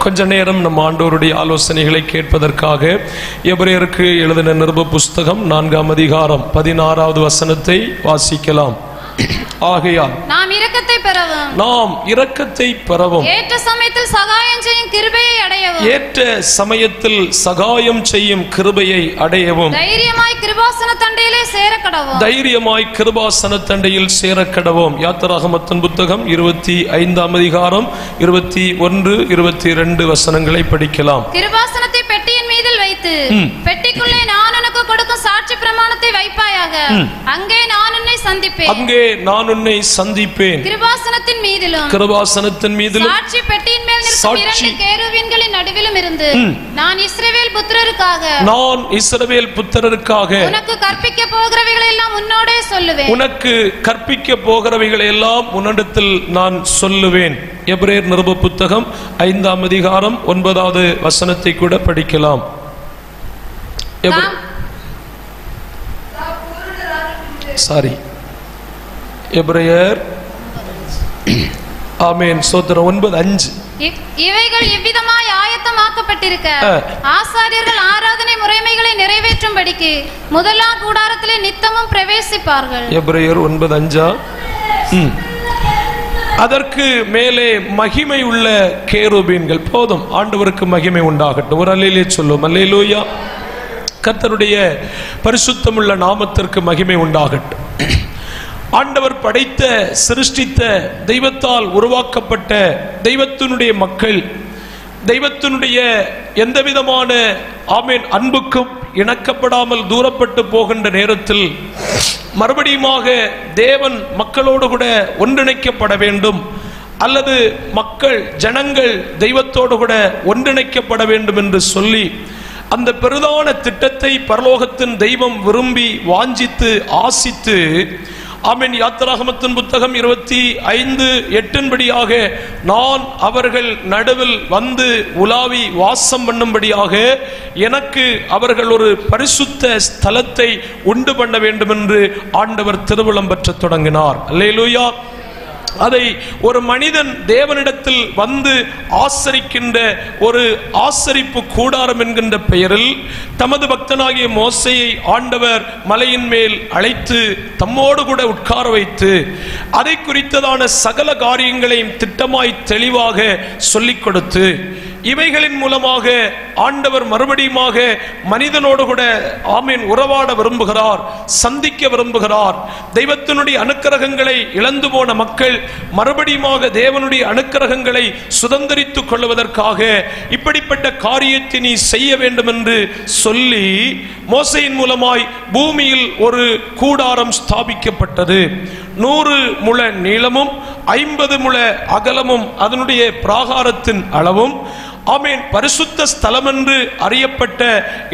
கொஞ்ச நேரம் நம் ஆண்டவருடைய ஆலோசனைகளை கேட்பதற்காக எபிரேயருக்கு எழுதின நிருப புஸ்தகம் 4ஆம் அதிகாரம் 16வது வசனத்தை வாசிக்கலாம். ஆகையால் நாம் இரக்கத்தை பெறவும் ஏற்ற சமயத்தில் சகாயம் செய்யும் கிருபையை அடையவும் தைரியமாய் கிருபாசன தண்டையில் சேரக்கடவும். யாத்திராகமத்தின் புத்தகம் 25ஆம் அதிகாரம் 21, 22 வசனங்களை படிக்கலாம். கிருபாசனத்தை பெட்டியின் மீதில் வைத்து பெட்டிக்குள்ளே நான் உனக்கு கொடுக்கும் சாட்சி பிரமாணத்தை வைப்பாயாக. அங்கே நான் உன்னை சந்திப்பேன். கிருபாசனத்தின் மீதிலும் சாட்சி பெட்டியின் மேல் நிற்கும் 2 கேருபீன்களின் நடுவிலும் இருந்து நான் இஸ்ரவேல் புத்திரருக்காக உனக்கு கற்பிக்க போகிறவைகளை எல்லாம் உன்னிடத்தில் நான் சொல்லுவேன். எபிரேயர் நிருப புத்தகம் 5ஆம் அதிகாரம் 9வது வசனத்தை கூட படிக்கலாம். எபிரேயர் ஆமென் சோத்திரம் 9:5. இவைகள் இவ்விதமாய் ஆயத்தமாக்கப்பட்டிருக்க ஆசாரியர்கள் ஆராதனை முறைமைகளை நிறைவேற்றும்படிக்கு முதலாம் கூடாரத்திலே நித்தமும் பிரவேசிப்பார்கள். எபிரேயர் 9:5. அதற்கு மேலே மகிமை உள்ள கேருபீன்கள். போதும், ஆண்டவருக்கு மகிமை உண்டாகட்டும். ஒரு அல்லேலூயா சொல்லும். அல்லேலூயா. கர்த்தருடைய பரிசுத்தமுள்ள நாமத்திற்கு மகிமை உண்டாகட்டும். ஆண்டவர் படைத்த, சிருஷ்டித்த, தெய்வத்தால் உருவாக்கப்பட்ட தெய்வத்தினுடைய மக்கள் தெய்வத்தினுடைய எந்தவிதமான ஆமென் அன்புக்கும் இணக்கப்படாமல் தூரப்பட்டு போகின்ற நேரத்தில் மறுபடியுமாக தேவன் மக்களோடு கூட ஒன்றிணைக்கப்பட வேண்டும், அல்லது ஜனங்கள் தெய்வத்தோடு கூட ஒன்றிணைக்கப்பட வேண்டும் என்று சொல்லி அந்த பெரிதான திட்டத்தை பரலோகத்தின் தெய்வம் விரும்பி வாஞ்சித்து ஆசித்து ஆமென். யாத்திராகமத்தின் புத்தகம் 25:8 நான் அவர்கள் நடுவில் வந்து உலாவி வாசம் பண்ணும்படியாக எனக்கு அவர்கள் ஒரு பரிசுத்த ஸ்தலத்தை உண்டு பண்ண வேண்டும் என்று ஆண்டவர் திருவுளம் பெற்ற தொடங்கினார். அல்லேலூயா. அதை ஒரு மனிதன் தேவனிடத்தில் வந்து ஆசரிக்கின்ற ஒரு ஆசரிப்பு கூடாரம் என்கின்ற பெயரில் தமது பக்தனாகிய மோசேயை ஆண்டவர் மலையின் மேல் அழைத்து தம்மோடு கூட உட்கார வைத்து அதை குறித்ததான சகல காரியங்களையும் திட்டமாய் தெளிவாக சொல்லிக் கொடுத்து இவைகளின் மூலமாக ஆண்டவர் மறுபடியுமாக மனிதனோடு கூட ஆமீன் உறவாட விரும்புகிறார், சந்திக்க விரும்புகிறார். தெய்வத்தினுடைய அனுக்கிரகங்களை இழந்து போன மக்கள் மறுபடியுமாக தேவனுடைய அனுக்கிரகங்களை சுதந்திரித்துக் கொள்வதற்காக இப்படிப்பட்ட காரியத்தை நீ செய்ய வேண்டும் என்று சொல்லி மோசேயின் மூலமாய் பூமியில் ஒரு கூடாரம் ஸ்தாபிக்கப்பட்டது. 100 முழ நீளமும் 50 முழ அகலமும் அதனுடைய பிராகாரத்தின் அளவும் ஆமென். பரிசுத்த ஸ்தலம் என்று அறியப்பட்ட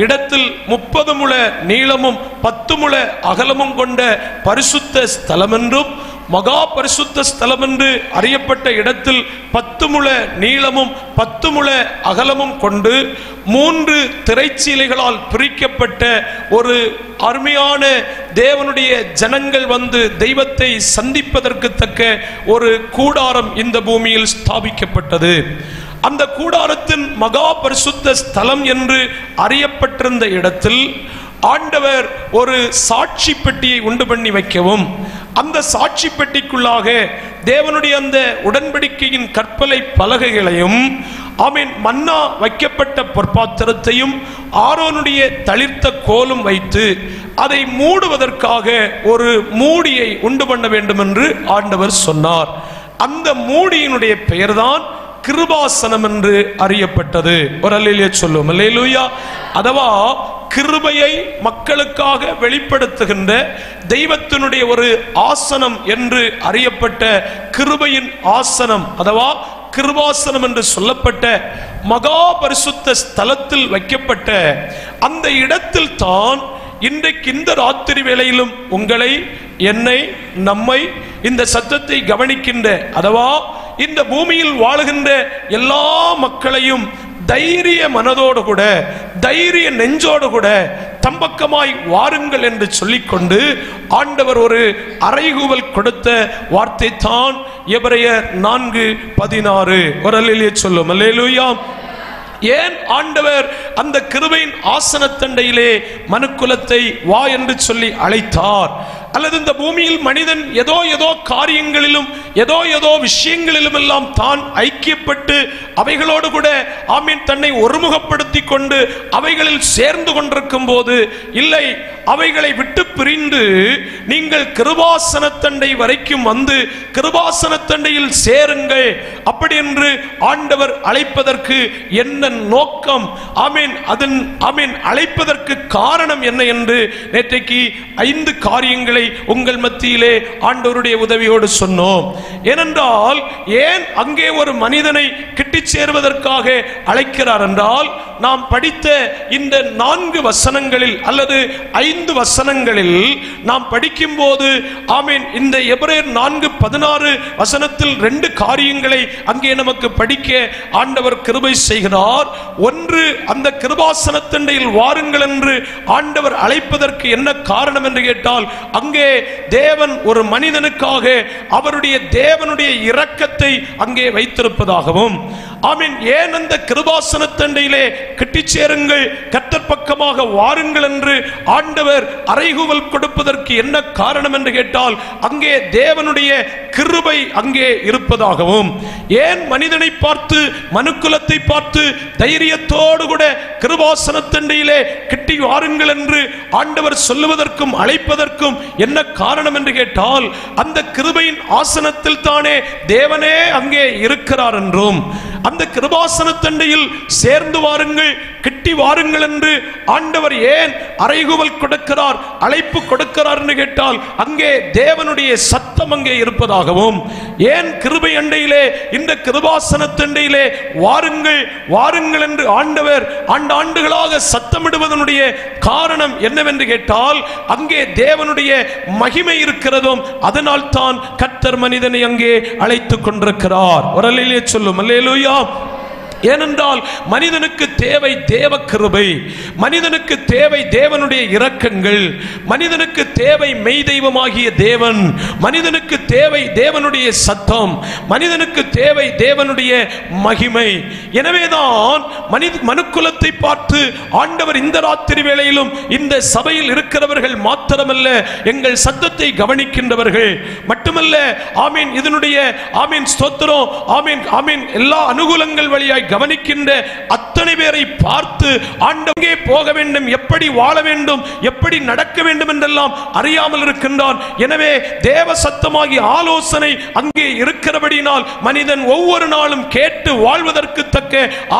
இடத்தில் 30 முழ நீளமும் 10 முழ அகலமும் கொண்ட பரிசுத்த ஸ்தலம் என்றும், மகா பரிசுத்த ஸ்தலம் என்று அறியப்பட்ட இடத்தில் 10 முழ நீளமும் 10 முழ அகலமும் கொண்டு 3 திரைச்சீலைகளால் பிரிக்கப்பட்ட ஒரு அருமையான தேவனுடைய ஜனங்கள் வந்து தெய்வத்தை சந்திப்பதற்கு தக்க ஒரு கூடாரம் இந்த பூமியில் ஸ்தாபிக்கப்பட்டது. அந்த கூடாரத்தின் மகா பரிசுத்த ஸ்தலம் என்று அறியப்பட்டிருந்த இடத்தில் ஆண்டவர் ஒரு சாட்சி பெட்டியை உண்டு பண்ணி வைக்கவும், அந்த சாட்சி பெட்டிக்குள்ளாக தேவனுடைய அந்த உடன்படிக்கையின் கற்பலை பலகைகளையும் ஆமீன் மன்னா வைக்கப்பட்ட பொற்பாத்திரத்தையும் ஆரோனுடைய தளிர்த்த கோலும் வைத்து அதை மூடுவதற்காக ஒரு மூடியை உண்டு பண்ண வேண்டும் என்று ஆண்டவர் சொன்னார். அந்த மூடியினுடைய பெயர்தான் கிருபாசனம் என்று அறியப்பட்டது. ஒரு அல்லேலூயா சொல்லுவோம். அல்லேலூயா. அதவா கிருபையை மக்களுக்காக வெளிப்படுத்துகின்ற தெய்வத்தினுடைய ஒரு ஆசனம் என்று அறியப்பட்ட கிருபையின் ஆசனம், அதவா கிருபாசனம் என்று சொல்லப்பட்ட மகா பரிசுத்த ஸ்தலத்தில் வைக்கப்பட்ட அந்த இடத்தில் தான் இன்றைக்கு இந்த ராத்திரி வேளையிலும் உங்களை, என்னை, நம்மை, இந்த சத்தத்தை கவனிக்கின்ற அதவா இந்த பூமியில் வாழுகின்ற எல்லா மக்களையும் தைரிய மனதோடு கூட, தைரிய நெஞ்சோடு கூட தம்பக்கமாய் வாருங்கள் என்று சொல்லிக்கொண்டு ஆண்டவர் ஒரு அறைகூவல் கொடுத்த வார்த்தை தான் எபிரேயர் 4:16. ஒரு அல்லேலூயா சொல்லும். அல்லேலூயா. ஏன் ஆண்டவர் அந்த கிருபையின் ஆசனத்தண்டையிலே மனுக்குலத்தை வா என்று சொல்லி அழைத்தார்? அல்லது இந்த பூமியில் மனிதன் ஏதோ காரியங்களிலும் ஏதோ விஷயங்களிலும் எல்லாம் தான் ஐக்கியப்பட்டு அவைகளோடு கூட ஆமீன் தன்னை ஒருமுகப்படுத்தி கொண்டு அவைகளில் சேர்ந்து கொண்டிருக்கும் போது, இல்லை, அவைகளை விட்டு பிரிந்து நீங்கள் கிருபாசனத்தண்டை வரைக்கும் வந்து கிருபாசனத்தண்டையில் சேருங்கள் அப்படி என்று ஆண்டவர் அழைப்பதற்கு என்ன நோக்கம்? ஆமீன். அதன் ஆமீன் அழைப்பதற்கு காரணம் என்ன என்று நேற்றைக்கு 5 காரியங்களை உங்கள் மத்தியிலே ஆண்டவருடைய உதவியோடு சொன்னோம். ஏனென்றால் ஏன் அங்கே ஒரு மனிதனை கிட்டி சேர்வதற்காக அழைக்கிறார் என்றால், நாம் படித்த இந்த 4 வசனங்களில் அல்லது 5 வசனங்களில் நாம் படிக்கும் போது ஆமீன் இந்த எபிரேயர் 4:16 வசனத்தில் 2 காரியங்களை அங்கே நமக்கு படிக்க ஆண்டவர் கிருபை செய்கிறார். ஒன்று, அந்த கிருபாசனத்தண்டையில் வாருங்கள் என்று ஆண்டவர் அழைப்பதற்கு என்ன காரணம் என்று கேட்டால், அங்கே தேவன் ஒரு மனிதனுக்காக அவருடைய தேவனுடைய இரக்கத்தை அங்கே வைத்திருப்பதாகவும், ஆமீன், ஏன் அந்த கிருபாசனத்தண்டையிலே கிட்டி சேருங்கள், கர்த்தர் பக்கமாக வாருங்கள் என்று ஆண்டவர் அறைகூவல் கொடுப்பதற்கு என்ன காரணம் என்று கேட்டால், அங்கே தேவனுடைய கிருபை அங்கே இருப்பதாகவும், ஏன் மனிதனை பார்த்து மனுக்குலத்தை பார்த்து தைரியத்தோடு கூட கிருபாசனத்தண்டையிலே கிட்டி வாருங்கள் என்று ஆண்டவர் சொல்லுவதற்கும் அழைப்பதற்கும் என்ன காரணம் என்று கேட்டால், அந்த கிருபையின் ஆசனத்தில் தானே தேவனே அங்கே இருக்கிறார் என்றும், அந்த கிருபாசனத்தண்டையில் சேர்ந்து வாருங்கள், கிட்டி வாருங்கள் என்று ஆண்டவர் ஏன் அறைகூவல் கொடுக்கிறார், அழைப்பு கொடுக்கிறார் என்று கேட்டால், அங்கே தேவனுடைய சத்தம் அங்கே இருப்பதாகவும், ஏன் கிருபை அண்டையிலே இந்த கிருபாசனத்தண்டையிலே வாருங்கள் வாருங்கள் என்று ஆண்டவர் ஆண்டுகளாக சத்தமிடுவதனுடைய காரணம் என்னவென்று கேட்டால், அங்கே தேவனுடைய மகிமை இருக்கிறதும், அதனால் தான் கர்த்தர் மனிதனை அங்கே அழைத்துக் கொண்டிருக்கிறார். ஒரு அல்லேலூயா சொல்லும். அல்லேலூயா. ஏனென்றால் மனிதனுக்கு தேவை தேவ கிருபை, மனிதனுக்கு தேவை தேவனுடைய இரக்கங்கள், மனிதனுக்கு தேவை மெய் தெய்வமாகிய தேவன், மனிதனுக்கு தேவை தேவனுடைய சத்தம், மனிதனுக்கு தேவை தேவனுடைய மகிமை. எனவேதான் மனுக்குலத்தை பார்த்து ஆண்டவர் இந்த ராத்திரி வேளையிலும் இந்த சபையில் இருக்கிறவர்கள் மாத்திரமல்ல, எங்கள் சத்தத்தை கவனிக்கின்றவர்கள் மட்டுமல்ல, ஆமீன், இதனுடைய ஆமீன் ஸ்தோத்திரம், ஆமீன் ஆமீன் எல்லா அனுகூலங்கள் வழியாய் கவனிக்கின்ற அத்தனை பேரை பார்த்து ஆண்டவரே போக வேண்டும், எப்படி வாழ வேண்டும், எப்படி நடக்க வேண்டும் என்றெல்லாம் அறியாமல் இருக்கின்றான். எனவே தேவ சத்தமாகிய ஆலோசனை அங்கே இருக்கிறபடினால் மனிதன் ஒவ்வொரு நாளும் கேட்டு வாழ்வதற்கு தக்க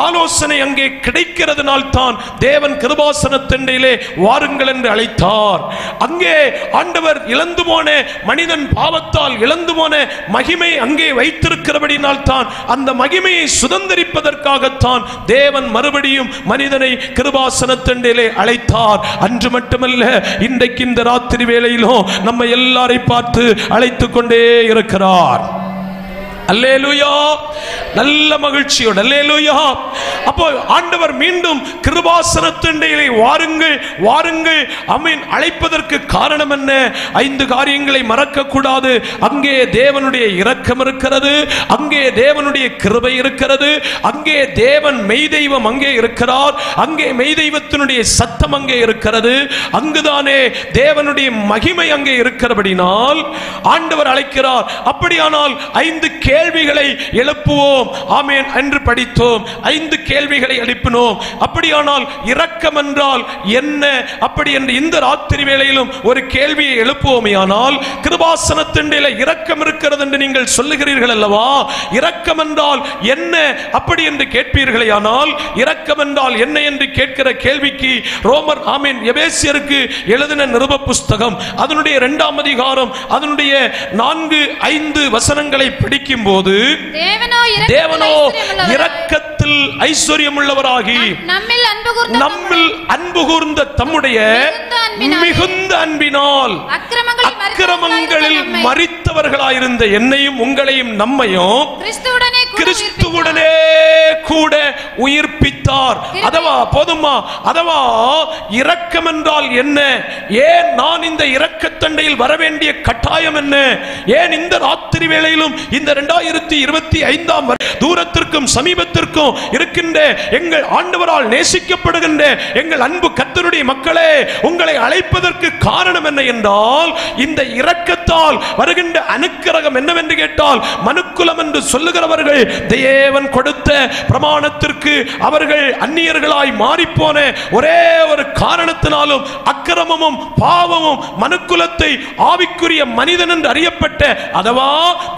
ஆலோசனை அங்கே கிடைக்கிறதுனால் தான் தேவன் கிருபாசனத்தண்டையிலே வாருங்கள் என்று அழைத்தார். அங்கே ஆண்டவர் இழந்து போன மனிதன் பாவத்தால் இழந்து போன மகிமை அங்கே வைத்திருக்கிறபடினால் தான் அந்த மகிமையை சுதந்தரிப்பதற்காகத்தான் தேவன் மறுபடியும் மனிதனை கிருபாசனத்தண்டையிலே அழைத்தார். அன்று மட்டுமல்ல, இன்றைக்கு இந்த ராத்திரி வேளையிலும் நம்ம எல்லாரை பார்த்து அழைத்துக் கொண்டே இருக்கிறார். அல்லேலூயா. நல்ல மகிழ்ச்சியோடு அல்லேலூயா. அப்போ ஆண்டவர் மீண்டும் கிருபாசனத்தண்டையிலே வாருங்கள் வாருங்கள் ஆமென் அழைப்பதற்கு காரணம் என்ன? 5 காரியங்களை மறக்க கூடாது. அங்கே தேவனுடைய இரக்கம் இருக்கிறது, அங்கே தேவனுடைய கிருபை இருக்கிறது, அங்கே தேவன் மெய் தெய்வம் அங்கே இருக்கிறார், அங்கே மெய் தெய்வத்தினுடைய சத்தம் அங்கே இருக்கிறது, அங்குதானே தேவனுடைய மகிமை அங்கே இருக்கிறபடினால் ஆண்டவர் அழைக்கிறார். அப்படியானால் 5 கேள்விகளை எழுப்புவோம். ஆமென் என்று படித்தோம். 5 கேள்விகளை எழுப்பினோம். அப்படியானால் இரக்கம் என்றால் என்ன? அப்படி என்று இந்த ராத்திரி வேளையிலும் ஒரு கேள்வியை எழுப்புவோமேயானால், கிருபாசனத்தண்டையிலே இரக்கம் இருக்கிறது என்று நீங்கள் சொல்லுகிறீர்கள் அல்லவா? இரக்கம் என்றால் என்ன அப்படி என்று கேட்பீர்களே. ஆனால் இரக்கம் என்றால் என்ன என்று கேட்கிற கேள்விக்கு ரோமர் ஆமென் எபேசியருக்கு எழுதின நிருப புஸ்தகம் அதனுடைய 2ஆம் அதிகாரம் அதனுடைய 4-5 வசனங்களை படிக்கும் போது, தேவனோ இரக்கத்தில் ஐஸ்வர்யம் உள்ளவராகி நம்மில் அன்பு கூர்ந்த தம்முடைய மிகுந்த அன்பினால் அக்கிரமங்களில் மரித்தவர்களாயிருந்த என்னையும் உங்களையும் நம்மையும் கிறிஸ்துவுடனே கூட உயிர்ப்பித்தார். அதவா போதுமா? அதவா இரக்கம் என்றால் என்ன? ஏன் நான் இந்த இரக்கத்தண்டையில் வரவேண்டிய கட்டாயம் என்ன? ஏன் இந்த ராத்திரி வேளையிலும் இந்த 2025 தூரத்திற்கும் சமீபத்திற்கும் இருக்கின்ற எங்கள் ஆண்டவரால் நேசிக்கப்படுகின்ற எங்கள் அன்பு கர்த்தருடைய மக்களே, உங்களை அழைப்பதற்கு காரணம் என்ன என்றால், இந்த இரக்கத்தால் வருகின்ற அனுக்கிரகம் என்னவென்று கேட்டால், மனுக்குலம் என்று சொல்லுகிறவர்கள் தேவன் கொடுத்த பிரமாணத்திற்கு அவர்கள் அந்நியர்களாய் மாறிப்போன ஒரே ஒரு காரணத்தினாலும் அக்கிரமமும் பாவமும் மனுக்குலத்தை ஆவிக்குரிய மனிதன் என்று அறியப்பட்ட, அதவா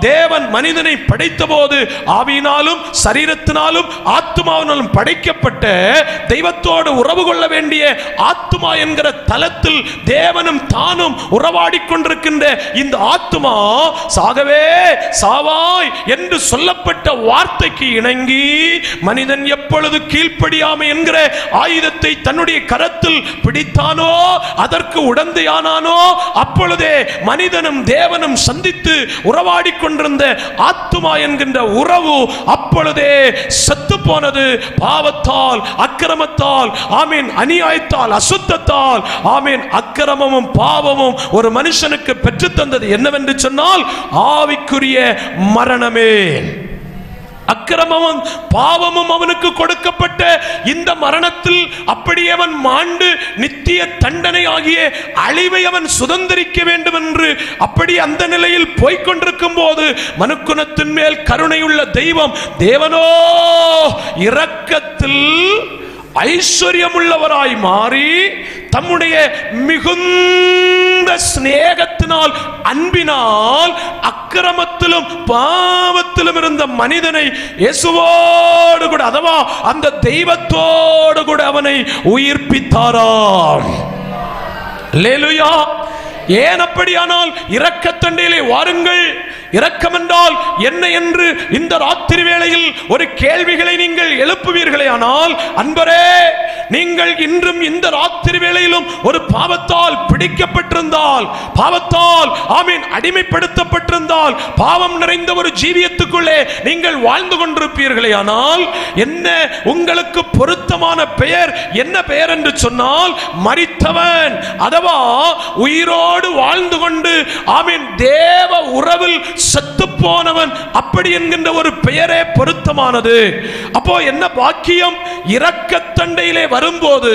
தேவன் மனிதனை படைத்த போது ஆவியினாலும் சரீரத்தினாலும் ஆத்மாவினாலும் படைக்கப்பட்ட தெய்வத்தோடு உறவு கொள்ள வேண்டிய ஆத்மா என்கிற தலத்தில் தேவனும் தானும் உறவாடி கொண்டிருக்கின்ற இந்த ஆத்மா சாகவே சாவாய் என்று சொல்லப்பட்ட வார்த்தைக்கு இணங்கி மனிதன் எப்பொழுது கீழ்ப்படியாமை என்கிற ஆயுதத்தை தன்னுடைய கரத்தில் பிடித்தானோ, அதற்கு உடந்தையானானோ, அப்பொழுதே மனிதனும் தேவனும் சந்தித்து உறவாடி கொண்டிருந்த ஆத்மா என்கின்ற உறவு அப்பொழுதே செத்து போனது. பாவத்தால், அக்கிரமத்தால், ஆமீன், அநியாயத்தால், அசுத்தத்தால், ஆமீன், அக்கிரமமும் பாவமும் ஒரு மனுஷனுக்கு பெற்று தந்தது என்னவென்று சொன்னால் ஆவிக்குரிய மரணமே. அக்கிரமமும் பாவமும் அவனுக்கு கொடுக்கப்பட்ட இந்த மரணத்தில் அப்படியே அவன் மாண்டு நித்திய தண்டனை ஆகிய அழிவை அவன் சுதந்திரிக்க வேண்டும் என்று அப்படி அந்த நிலையில் போய்கொண்டிருக்கும் போது மனுக்குலத்தின் மேல் கருணையுள்ள தெய்வம் தேவனோ இரக்கத்தில் ஐஸ்வர்யமுள்ளவராய் மாறி தம்முடைய மிகுந்த சிநேகத்தினால், அன்பினால், அக்கிரமத்திலும் பாவத்திலும் இருந்த மனிதனை இயேசுவோடு கூட, அதவா அந்த தெய்வத்தோடு கூட அவனை உயிர்ப்பித்தாராம். அல்லேலூயா. ஏன் அப்படியானால் இரக்கத்தண்டையிலே வாருங்கள். இரக்கம் என்றால் என்ன என்று இந்த ராத்திரி வேளையில் ஒரு கேள்விகளை நீங்கள் எழுப்புவீர்களே ஆனால், அன்பரே, நீங்கள் இன்றும் இந்த ராத்திரி வேளையிலும் ஒரு பாவத்தால் பிடிக்கப்பட்டிருந்தால், பாவத்தால் ஆமீன் அடிமைப்படுத்தப்பட்டிருந்தால், பாவம் நிறைந்த ஒரு ஜீவியத்துக்குள்ளே நீங்கள் வாழ்ந்து கொண்டிருப்பீர்களே ஆனால், என்ன உங்களுக்கு பொருத்தமான பெயர் என்ன பெயர் என்று சொன்னால் மரித்தவன், அதவா உயிரோடு வாழ்ந்து கொண்டு ஆமீன் தேவ உறவில் செத்து போனவன், அப்படி என்கின்ற ஒரு பெயரே பொருத்தமானது. அப்போ என்ன பாக்கியம், இரக்கத்தண்டையிலே வரும்போது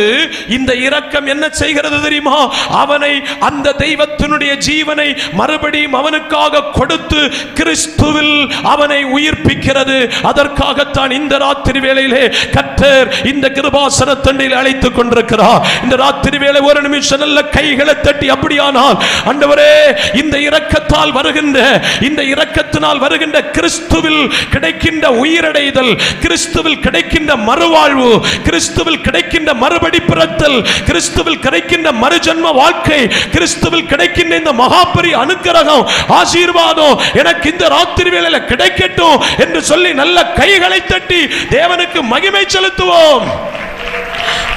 இந்த இரக்கம் என்ன செய்கிறது தெரியுமா? அவனை, அந்த தெய்வத்தினுடைய ஜீவனை மறுபடியும் அவனுக்காக கொடுத்து கிறிஸ்துவில் அவனை உயிர்ப்பிக்கிறது. அதற்காகத்தான் இந்த ராத்திரி வேளையிலே கர்த்தர் இந்த கிருபாசனத்தண்டையில் அழைத்துக் கொண்டிருக்கிறார். இந்த ராத்திரி வேளை ஒரு நிமிஷம் நல்ல கைகளை தட்டி, அப்படியானால் ஆண்டவரே, இந்த இரக்கத்தால் வருகின்ற, இந்த இரக்கத்தினால் வருகின்ற கிறிஸ்துவில் கிடைக்கின்ற உயிரடைதல், கிறிஸ்துவில் கிடைக்கின்ற மறுவாழ்வு, கிறிஸ்துவில் கிடைக்கின்ற மறுபடி பிறத்தல், கிறிஸ்துவில் கிடைக்கின்ற மறுஜன்ம வாழ்க்கை, கிறிஸ்துவில் கிடைக்கின்ற இந்த மகாபெரிய அனுக்கிரகம், ஆசீர்வாதம் எனக்கு இந்த ராத்திரி வேளையில கிடைக்கட்டும் என்று சொல்லி நல்ல கைகளை தட்டி தேவனுக்கு மகிமை செலுத்துவோம்.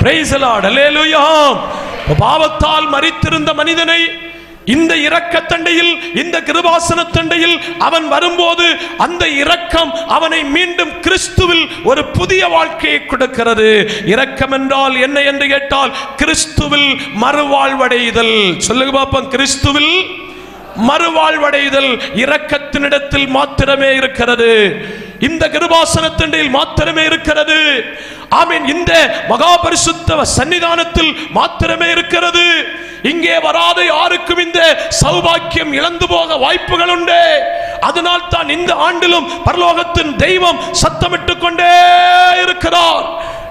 Praise the Lord. அல்லேலூயா. பாவத்தால் மரித்திருந்த மனிதனை இந்த இரக்கத்தண்டையில், இந்த கிருபாசனத்தண்டையில் அவன் வரும்போது அந்த இரக்கம் அவனை மீண்டும் கிறிஸ்துவில் ஒரு புதிய வாழ்க்கையை கொடுக்கிறது. இரக்கம் என்றால் என்ன என்று கேட்டால் கிறிஸ்துவில் மறுவாழ்வடைதல். சொல்லுங்க பாப்போம். கிறிஸ்துவில் மறுவாழ்வடைதல் இரக்கத்தினிடத்தில் மாத்திரமே இருக்கிறது. இந்த கிருபாசனத்தண்டையில் மாத்திரமே இருக்கிறது. ஆமீன். இந்த மகா பரிசுத்த சன்னிதானத்தில் மாத்திரமே இருக்கிறது. இங்கே வராத யாருக்கும் இந்த சௌபாக்கியம் இழந்து போக வாய்ப்புகள் உண்டு. அதனால் தான் இந்த ஆண்டிலும் பரலோகத்தின் தெய்வம் சத்தமிட்டுக் கொண்டே இருக்கிறார்.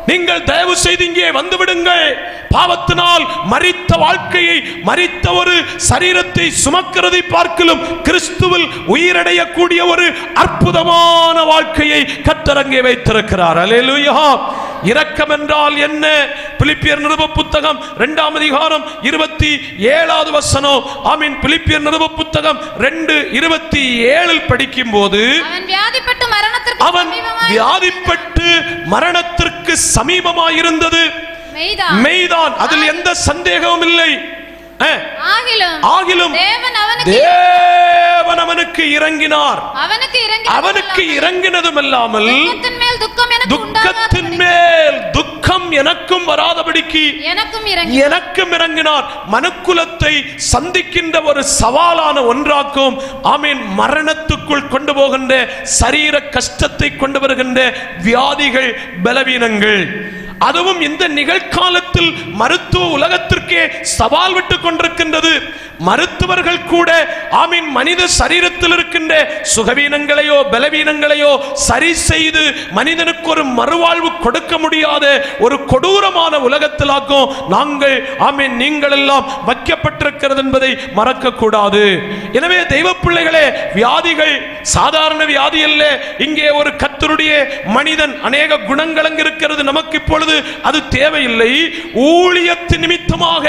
நீங்கள் தயவு செய்து இங்கே வந்து விடுங்கள். பாவத்தினால் மரித்த வாழ்க்கையை, மரித்த ஒரு சரீரத்தை சுமக்கிறதை பார்க்கலும் கிறிஸ்துவில் உயிரடையக்கூடிய ஒரு அற்புதமான வாழ்க்கையை கர்த்தர் அங்கே வைத்திருக்கிறார். அல்லேலூயா. இரக்கம் என்றால் என்ன? பிலிப்பியர் நிருப புத்தகம் 2ஆம் அதிகாரம் 27வது வசனம். ஆமீன். பிலிப்பியர் நிருப புத்தகம் 2:27 படிக்கும் போது, அவன் வியாதிப்பட்டு மரணத்திற்கு சமீபமாயிருந்தது மெய்தான், அதில் எந்த சந்தேகமும் இல்லை. ஆகிலும் தேவன் அவனுக்கு இறங்கினார். அவனுக்கு இறங்கினதும் இல்லாமல் துக்கத்தின் மேல் துக்கம் துன்பம் எனக்கும் வராதபடிக்கு எனக்கும் இறங்கினார். மனுக்குலத்தை சந்திக்கின்ற ஒரு சவாலான ஒன்றாக்கும். ஆமீன். மரணத்துக்குள் கொண்டு போகின்ற சரீர கஷ்டத்தை கொண்டு வருகின்ற வியாதிகள், பலவீனங்கள், அதுவும் இந்த நிகழ்காலத்தில் மருத்துவ உலகத்திற்கே சவால் விட்டு கொண்டிருக்கின்றது. மருத்துவர்கள் கூட ஆமீன் மனித சரீரத்தில் இருக்கின்ற சுகவீனங்களையோ பலவீனங்களையோ சரி செய்து மனிதனுக்கு ஒரு மறுவாழ்வு கொடுக்க முடியாத ஒரு கொடூரமான உலகத்திலாக்கும் நாங்கள் ஆமீன் நீங்கள் எல்லாம் வைக்கப்பட்டிருக்கிறது என்பதை மறக்க கூடாது. எனவே தெய்வ பிள்ளைகளே, வியாதிகள் சாதாரண வியாதி அல்ல. இங்கே ஒரு கர்த்தருடைய மனிதன், அநேக குணங்கள் அங்கு இருக்கிறது. நமக்கு இப்பொழுது அது தேவையில்லை. ஊழியத்தின் நிமித்தமாக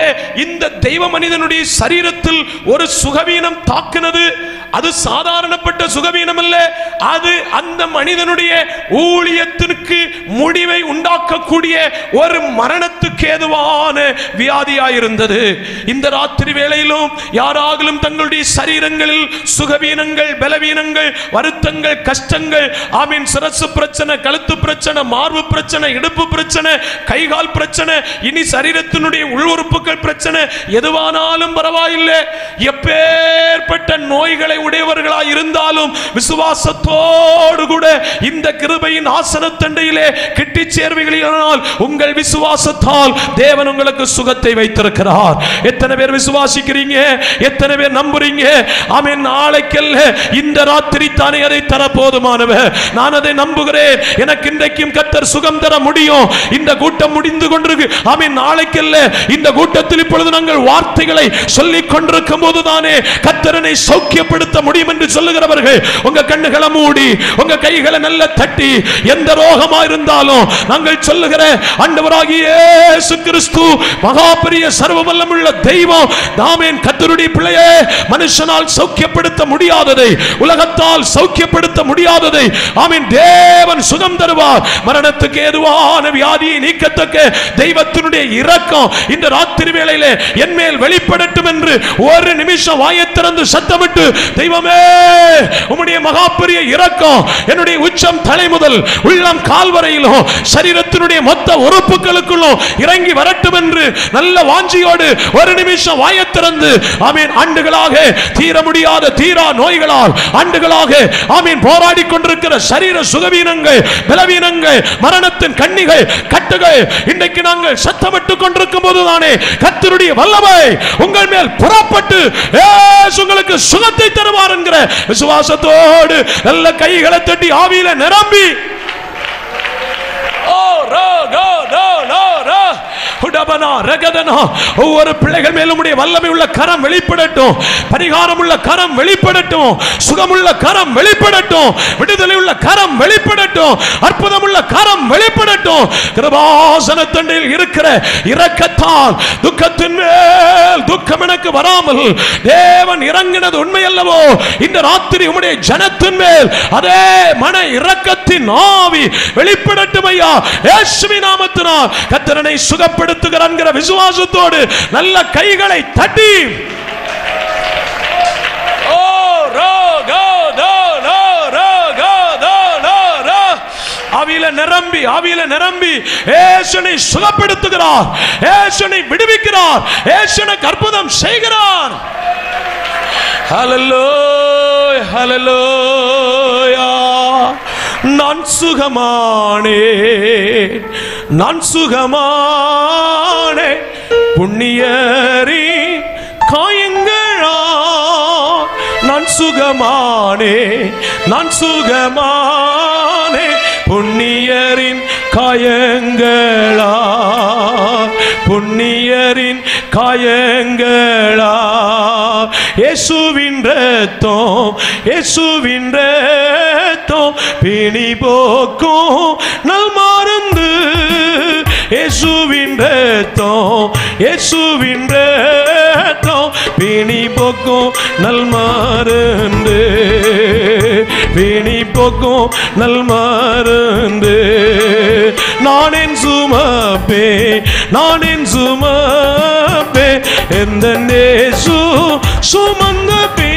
இந்த தெய்வ மனிதனுடைய சரீரத்தில் ஒரு சுகவீனம் தாக்கினது. அது சாதாரணப்பட்ட சுகவீனம் அல்ல. அது அந்த மனிதனுடைய ஊழியத்திற்கு முடிவை உண்டாக்கக்கூடிய ஒரு மரணத்துக்கு ஏதுவான வியாதியாயிருந்தது. இந்த ராத்திரி வேளையிலும் யாராலும் தங்களுடைய சரீரங்களில் சுகவீனங்கள், பலவீனங்கள், வருத்தங்கள், கஷ்டங்கள், ஆமீன், சிரசு பிரச்சனை, கழுத்து பிரச்சனை, மார்பு பிரச்சனை, இடுப்பு பிரச்சனை, கைகால் பிரச்சனை, இனி சரீரத்தினுடைய உள் உறுப்புகள் பிரச்சனை, எதுவானாலும் பரவாயில்லை. எப்பேற்பட்ட நோய்களை உடையவர்களாய் இருந்தாலும் விசுவாசத்தோடு கூட இந்த கிருபையின் ஆசனத்தண்டையிலே கிட்டி சேர்வீர்களானால் உங்கள் விசுவாசத்தால் தேவன் உங்களுக்கு சுகத்தை வைத்திருக்கிறார். எத்தனை பேர் விசுவாசிக்கிறீங்க? எத்தனை பேர் நம்புறீங்க? ஆமென். நாளைக்கல்ல, இந்த ராத்திரி தானே அதை தர போதுமானவர். நான் அதை நம்புகிறேன். எனக்கு இன்றைக்கும் கர்த்தர் சுகம் தர முடியும். இந்த கூட்டம் முடிந்து கொண்டிருக்கு. ஆமென். நாளைக்கல்ல, இந்த கூட்டத்தில் இப்பொழுது நாங்கள் வார்த்தைகளை சொல்லிக் கொண்டிருக்கும் போதுதானே கர்த்தரனை சௌக்கியப்படுத்த முடியும் என்று சொல்லுகிறவர்கள் உங்க கண்ணுகளை மூடி உங்க கைகளை நல்ல தட்டி, எந்த ரோகமா இருந்தாலும் நாங்கள் சொல்லுகிற ஆண்டவராகிய இயேசு கிறிஸ்து மகா பெரிய சர்வ வல்லமையுள்ள தெய்வம். ஆமென். கர்த்தருடைய பிள்ளையே, மனுஷனால் சௌக்கியப்படுத்த முடியாததை, உலகத்தால் சௌக்கியப்படுத்த முடியாததை ஆமென் தேவன் சுகம் தருவார். மரணத்துக்கு ஏதுவான வியாதியை நீக்கத்தக்க தெய்வத்தினுடைய இரக்கம் இந்த ராத்திரி வேளையிலே என்மேல் வெளிப்படட்டும் என்று ஒரு நிமிஷம் வாயை திறந்து சத்தமிட்டு, தெய்வமே, உம்முடைய மகா பெரிய இரக்கம் என்னுடைய உச்சம் தலை முதல் உள்ளம் கால் வரையிலும் சரீரத்தினுடைய மொத்த உறுப்புகளுக்குள்ளும் இறங்கி வரட்டும் என்று நல்ல வாஞ்சியோடு ஒரு நிமிஷம் வாயை திறந்து ஆமீன் ஆண்டுகளாக தீர முடியாத தீரா நோய்களால் ஆண்டுகளாக ஆமீன் போராடி கொண்டிருக்கிற சரீர சுகவீனங்கள், பலவீனங்கள், மரணத்தின் கண்ணிகள், கட்டுகள் இன்றைக்கு நாங்கள் சத்தமிட்டுக் கொண்டிருக்கும் போதுதானே கர்த்தருடைய வல்லமை உங்கள் மேல் புறப்பட்டு உங்களுக்கு சுகத்தை தருவார் என்கிற விசுவாசத்தோடு நல்ல கைகளை தட்டி ஆவியில நிரம்பி ஒவ்வொரு பிள்ளைகள் மேலும் வல்லமை உள்ள கரம் வெளிப்படட்டும், பரிகாரம் உள்ள கரம் வெளிப்படட்டும், சுகமுள்ள கரம் வெளிப்படட்டும், விடுதலை உள்ள கரம் வெளிப்படட்டும், அற்புதம் உள்ள கரம் வெளிப்படட்டும். கிருபாசனத்தண்டையில் இருக்கிற இரக்கத்தால் துக்கத்தின் மேல் துக்கம் எனக்கு வராமல் தேவன் இறங்கினது உண்மை அல்லவோ? இந்த ராத்திரி உம்முடைய ஜனத்தின் மேல் அதே மன இரக்கத்தின் ஆவி வெளிப்படட்டும் ஐயா. இயேசுவின் நாமத்தினால் கர்த்தரனை சுகப்படுத்துகிறார் என்கிற விசுவாசத்தோடு நல்ல கைகளை தட்டி ஆவியில நிரம்பி ஆவியில நிரம்பி இயேசுவை சுகப்படுத்துகிறார், இயேசுவை விடுவிக்கிறார், இயேசுவுக்கு அற்புதம் செய்கிறார். ஹல்லேலூயா ஹல்லேலூயா. நான் சுகமானே, நான் சுகமானே, புண்ணியரே காயங்களா நான் சுகமானே, நான் சுகமானே, புண்ணியரின் காயங்களா, புண்ணியரின் காயங்களா. இயேசுவின் இரத்தம், இயேசுவின் இரத்தம் பிணி போக்கும் நல் மருந்து. இயேசுவின் இரத்தம், இயேசுவின் இரத்தம் பிணி போக்கும் நல் மருந்து, பிணி போக்கும் நல் மருந்து. நான் என் சுமப்பே, நான் என் சுமப்பே, எந்த நேசு சுமந்த பே.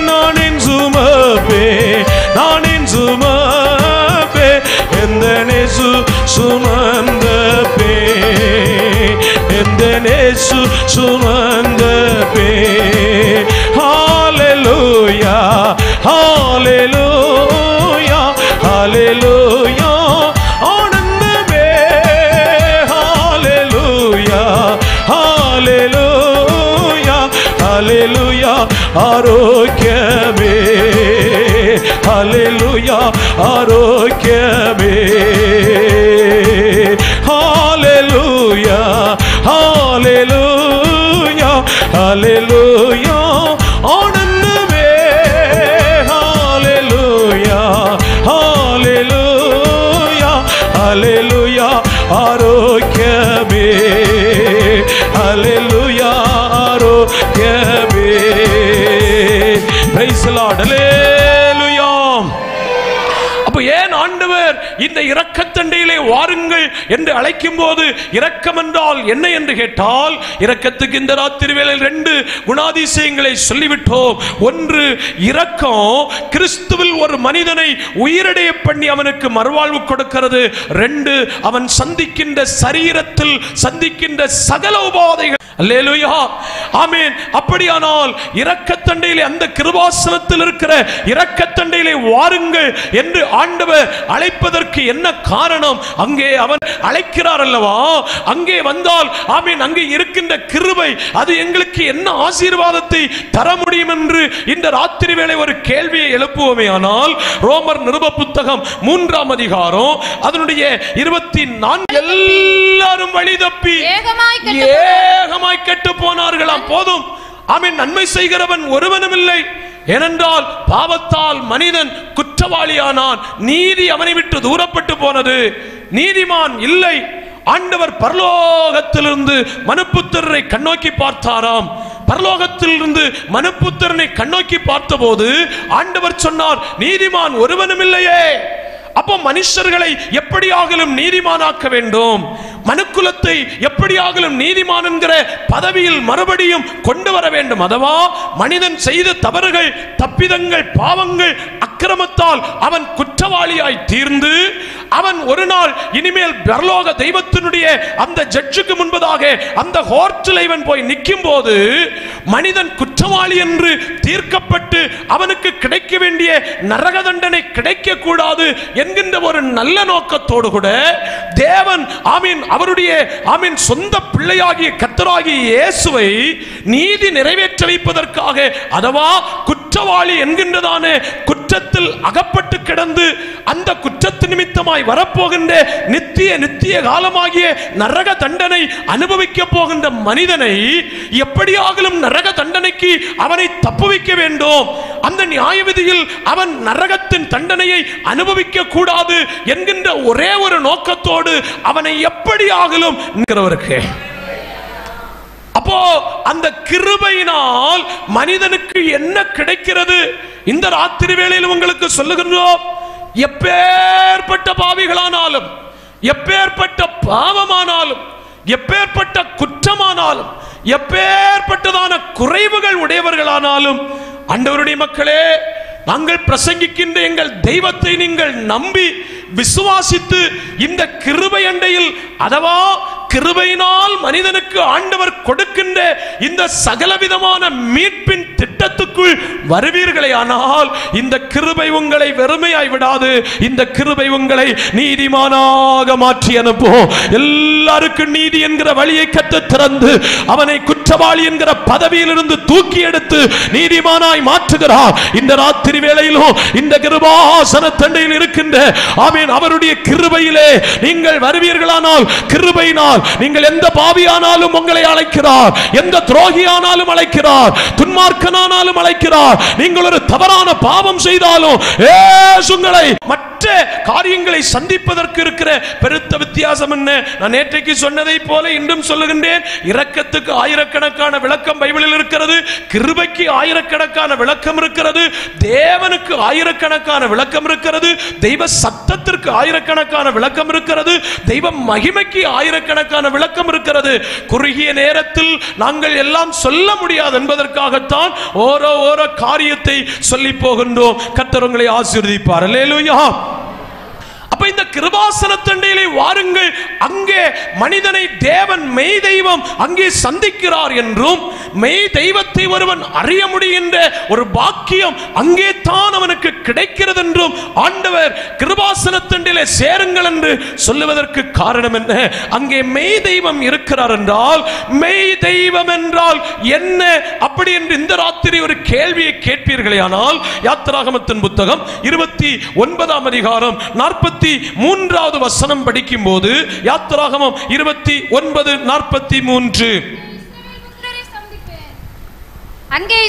நான் என் சுமப்பே, நான் என் சுமப்பே, எந்த நேசு சுமந்த இயேசு சுமந்த பே. ஹalleluya ஹalleluya ஹalleluya ஆனந்தமே. ஹalleluya ஹalleluya ஹalleluya ஆரோக்கியமே. ஹalleluya ஆரோக்கியமே. ஹalleluya ஹalleluya ஹalleluya ஆனந்தமே. ஹalleluya ஹalleluya ஹalleluya ஆரோக்கியமே. ஹalleluya ஆரோக்கியமே. Praise the Lord. Hallelujah. அப்ப ஏன் ஆண்டவர் இந்த இரக்கத்தண்டையிலே வாருங்கள் என்று அழைக்கும் போது இரக்கம் என்றால் என்ன என்று கேட்டால், இரக்கத்துக்கு இந்த ராத்திரி வேளையில் 2 குணாதிசயங்களை சொல்லிவிட்டோம். ஒன்று, இரக்கம் கிறிஸ்துவில் ஒரு மனிதனை உயிரடைய பண்ணி அவனுக்கு மறுவாழ்வு கொடுக்கிறது. 2, அவன் சந்திக்கின்ற சரீரத்தில் சந்திக்கின்ற சகல உபாதைகள். அல்லேலூயா ஆமென். அப்படியானால் இரக்கத்தண்டையிலே, அந்த கிருபாசனத்தில் இருக்கிற இரக்கத்தண்டையிலே வாருங்கள் என்று ஆண்டவர் அழைப்பதற்கு என்ன காரணம்? அங்கே அவன் அழைக்கிறார் அல்லவா? அங்கே வந்தால் ஆமென், அங்கே இருக்கின்ற கிருபை அது எங்களுக்கு என்ன ஆசீர்வாதத்தை தர முடியும் என்று இந்த ராத்திரி வேளை ஒரு கேள்வியை எழுப்புவோமே. ஆனால் ரோமர் நிருப புத்தகம் 3ஆம் அதிகாரம் அதனுடைய 24 எல்லாரும் வழி தப்பி ஏகமாய் கெட்டு போனார்களாம். போதும் ஆமென். நன்மை செய்கிறவன் ஒருவனும் இல்லை. ஏனென்றால் பாவத்தால் மனிதன் குற்றவாளியானான். நீதி அவனை விட்டு தூரப்பட்டு போனது. நீதிமான் இல்லை. ஆண்டவர் பரலோகத்திலிருந்து மனுப்புத்திரரை கண்ணோக்கி பார்த்தாராம். பரலோகத்திலிருந்து மனுப்புத்திரனை கண்ணோக்கி பார்த்தபோது ஆண்டவர் சொன்னார், நீதிமான் ஒருவனும் இல்லையே. அப்போ மனுஷர்களை எப்படியாகலும் நீதிமானாக்க வேண்டும், மனுக்குலத்தை எப்படியாகலும் நீதிமான் என்கிற பதவியில் மறுபடியும் கொண்டு வர வேண்டும். அதுவா மனிதன் செய்த தவறுகள், தப்பிதங்கள், பாவங்கள், அக்கிரமத்தால் அவன் குற்றவாளியாய் தீர்ந்து அவன் ஒரு நாள் இனிமேல் பரலோக தெய்வத்தினுடைய அந்த ஜட்ஜுக்கு முன்பதாக அந்த கோர்ட்டில் இவன் போய் நிற்கும் போது மனிதன் குற்றவாளி என்று தீர்க்கப்பட்டு அவனுக்கு கிடைக்க வேண்டிய நரக தண்டனை கிடைக்க கூடாது என்கின்ற ஒரு நல்ல நோக்கத்தோடு கூட தேவன் ஆமீன் அவருடைய ஆமீன் சொந்த பிள்ளையாகிய கர்த்தராகிய இயேசுவை நீதி நிறைவேற்ற வைப்பதற்காக, அதுவா குற்றவாளி என்கின்றதான குற்றத்தில் அகப்பட்டு கிடந்து அந்த குற்றத்து நிமித்தமாய் வரப்போகின்ற நித்திய காலமாகிய நரக தண்டனை அனுபவிக்க போகின்ற மனிதனை எப்படியாகலும் நரக தண்டனைக்கு அவனை தப்புவிக்க வேண்டும். அந்த நியாய விதியில் அவன் நரகத்தின் தண்டனையை அனுபவிக்க கூடாது என்கின்ற ஒரே ஒரு நோக்கத்தோடு அவனை எப்படியாகலும் நிற்கிறவருக்கு. அப்போ அந்த கிருபையினால் மனிதனுக்கு என்ன கிடைக்கிறது? இந்த ராத்திரி வேளையில் உங்களுக்கு சொல்லுகின்றோம், எப்பேற்பட்ட பாவிகளானாலும், எப்பேற்பட்ட பாவமானாலும், எப்பேற்பட்ட குற்றமானாலும், எப்பேற்பட்டதான குறைவுகள் உடையவர்களானாலும், ஆண்டவருடைய மக்களே, நாங்கள் பிரசங்கிக்கின்ற எங்கள் தெய்வத்தை நீங்கள் நம்பி விசுவாசித்து இந்த கிருபை அண்டையில், அதுவா கிருபையினால் மனிதனுக்கு ஆண்டவர் கொடுக்கின்ற இந்த சகலவிதமான மீட்பின் திட்டத்துக்குள் வருவீர்களே ஆனால் இந்த கிருபை உங்களை வெறுமையாய் விடாது. இந்த கிருபை உங்களை நீதிமானாக மாற்றி அனுப்பும். எல்லாருக்கும் நீதி என்கிற வழியை கற்று திறந்து அவனை குற்றவாளி என்கிற பதவியிலிருந்து தூக்கி எடுத்து நீதிமானாய் மாற்றுகிறார். இந்த ராத்திரி வேளையிலும் இந்த கிருபாசன தண்டையில் இருக்கின்ற ஆமென் அவருடைய கிருபையிலே நீங்கள் வருவீர்களானால், கிருபையினால் நீங்கள் எந்த பாவியானாலும் உங்களை அழைக்கிறார், எந்த துரோகியானாலும் அழைக்கிறார், துன்மார்க்கனானாலும் அழைக்கிறார். நீங்கள் ஒரு தவறான பாவம் செய்தாலும் உங்களை மற்ற காரியங்களை சந்திப்பதற்கு இருக்கிற பெருத்த வித்தியாசம் என்ன? நான் நேற்றைக்கு சொன்னதை போல இன்றும் சொல்லுகின்றேன். இரக்கத்துக்கு ஆயிரக்கணக்கான விளக்கம் பைபிளில் இருக்கிறது, கிருபைக்கு ஆயிரக்கணக்கான விளக்கம் இருக்கிறது, தேவனுக்கு ஆயிரக்கணக்கான விளக்கம் இருக்கிறது, தெய்வ சத்தத்திற்கு ஆயிரக்கணக்கான விளக்கம் இருக்கிறது, தெய்வ மகிமைக்கு ஆயிரக்கணக்கான விளக்கம் இருக்கிறது. குறுகிய நேரத்தில் நாங்கள் எல்லாம் சொல்ல முடியாது என்பதற்காகத்தான் ஓரோ காரியத்தை சொல்லி போகின்றோம். கர்த்தர் உங்களை ஆசீர்வதிப்பார். அல்லேலூயா. அப்ப இந்த கிருபாசன தண்டையிலே வாருங்கள், அங்கே மனிதனை தேவன் மெய் தெய்வம் அங்கே சந்திக்கிறார் என்றும், மெய் தெய்வத்தை ஒருவன் அறிய முடிகின்ற ஒரு பாக்கியம் அங்கே தான் அவனுக்கு கிடைக்கிறது என்றும் ஆண்டவர் கிருபாசனத்தண்டிலே சேருங்கள் என்று சொல்லுவதற்கு காரணம் என்ன? அங்கே மெய் தெய்வம் இருக்கிறார் என்றால், மெய் தெய்வம் என்றால் என்ன அப்படி என்று இந்த ராத்திரி ஒரு கேள்வியை கேட்பீர்களே ஆனால், யாத்திராகமத்தின் புத்தகம் 29ஆம் அதிகாரம் 43வது வசனம் படிக்கும் போது, யாத்திராகமம் 29:43, அங்கே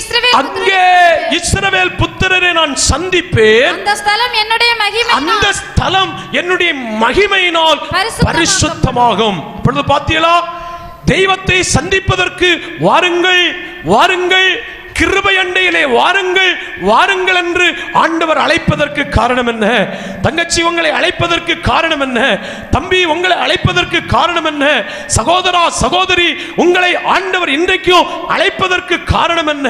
இஸ்ரவேல் புத்திரரை நான் சந்திப்பேன், அந்த ஸ்தலம் என்னுடைய மகிமையினால் பரிசுத்தமாகும். இப்பொழுது பார்த்தீங்களா, தெய்வத்தை சந்திப்பதற்கு வாருங்கள் வாருங்கள், கிருபை அண்டையிலே வாருங்கள் வாருங்கள் என்று ஆண்டவர் அழைப்பதற்கு காரணம் என்ன? தங்கச்சி உங்களை அழைப்பதற்கு காரணம் என்ன? தம்பி உங்களை அழைப்பதற்கு காரணம் என்ன? சகோதரா சகோதரி உங்களை ஆண்டவர் இன்றைக்கும் அழைப்பதற்கு காரணம் என்ன?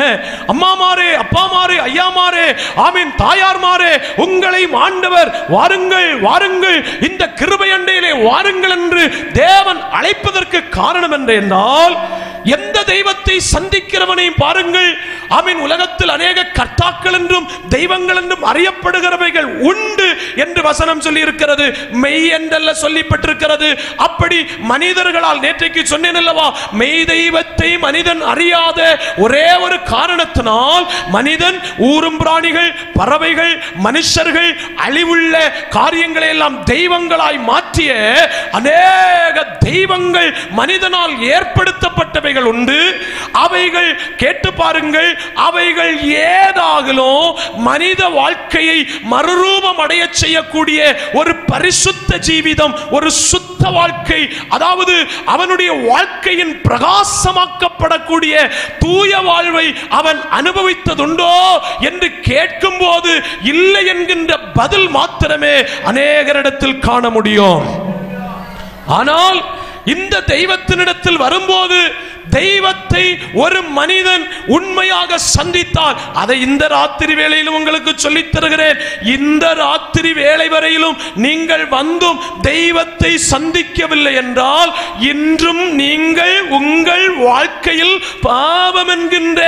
அம்மாமாரே அப்பாமாரே ஐயாமாரே ஆமீன் தாயார்மாரே உங்களையும் ஆண்டவர் வாருங்கள் வாருங்கள் இந்த கிருபை அண்டையிலே வாருங்கள் என்று தேவன் அழைப்பதற்கு காரணம் என்ன என்றால், எந்த தெய்வத்தை சந்திக்கிறவனையும் பாருங்கள், ஆமீன், உலகத்தில் அநேக கர்த்தாக்கள் என்றும் தெய்வங்கள் என்றும் அறியப்படுகிறவைகள் உண்டு என்று வசனம் சொல்லி இருக்கிறது. மெய் என்றல்ல சொல்லப்பட்டிருக்கிறது. அப்படி மனிதர்களால், நேற்றைக்கு சொன்னேன் அல்லவா, மெய் தெய்வத்தை மனிதன் அறியாத ஒரே ஒரு காரணத்தினால் மனிதன் ஊரும் பிராணிகள், பறவைகள், மனுஷர்கள், அழிவுள்ள காரியங்களை எல்லாம் தெய்வங்களாய் மாற்றிய அநேக தெய்வங்கள் மனிதனால் ஏற்படுத்தப்பட்டவை உண்டு. அவைகள் கேட்டு பாருங்கள், அவைகள் ஏதாகலும் மனித வாழ்க்கையை மறுரூபம் அடைய செய்யக்கூடிய ஒரு பரிசுத்த ஜீவிதம், ஒரு சுத்த வாழ்க்கை, அதாவது அவனுடைய வாழ்க்கையின் பிரகாசமாக்கப்படக்கூடிய தூய வாழ்வை அவன் அனுபவித்ததுண்டோ என்று கேட்கும் போது இல்லை என்கின்ற பதில் மாத்திரமே அநேகரிடத்தில் காண முடியும். ஆனால் இந்த தெய்வத்தினிடத்தில் வரும்போது, தெய்வத்தை ஒரு மனிதன் உண்மையாக சந்தித்தால், அதை இந்த ராத்திரி வேளையிலும் உங்களுக்கு சொல்லித் தருகிறேன். இந்த ராத்திரி வேளை வரையிலும் நீங்கள் வந்தும் தெய்வத்தை சந்திக்கவில்லை என்றால், இன்றும் நீங்கள் உங்கள் வாழ்க்கையில் பாவம் என்கின்ற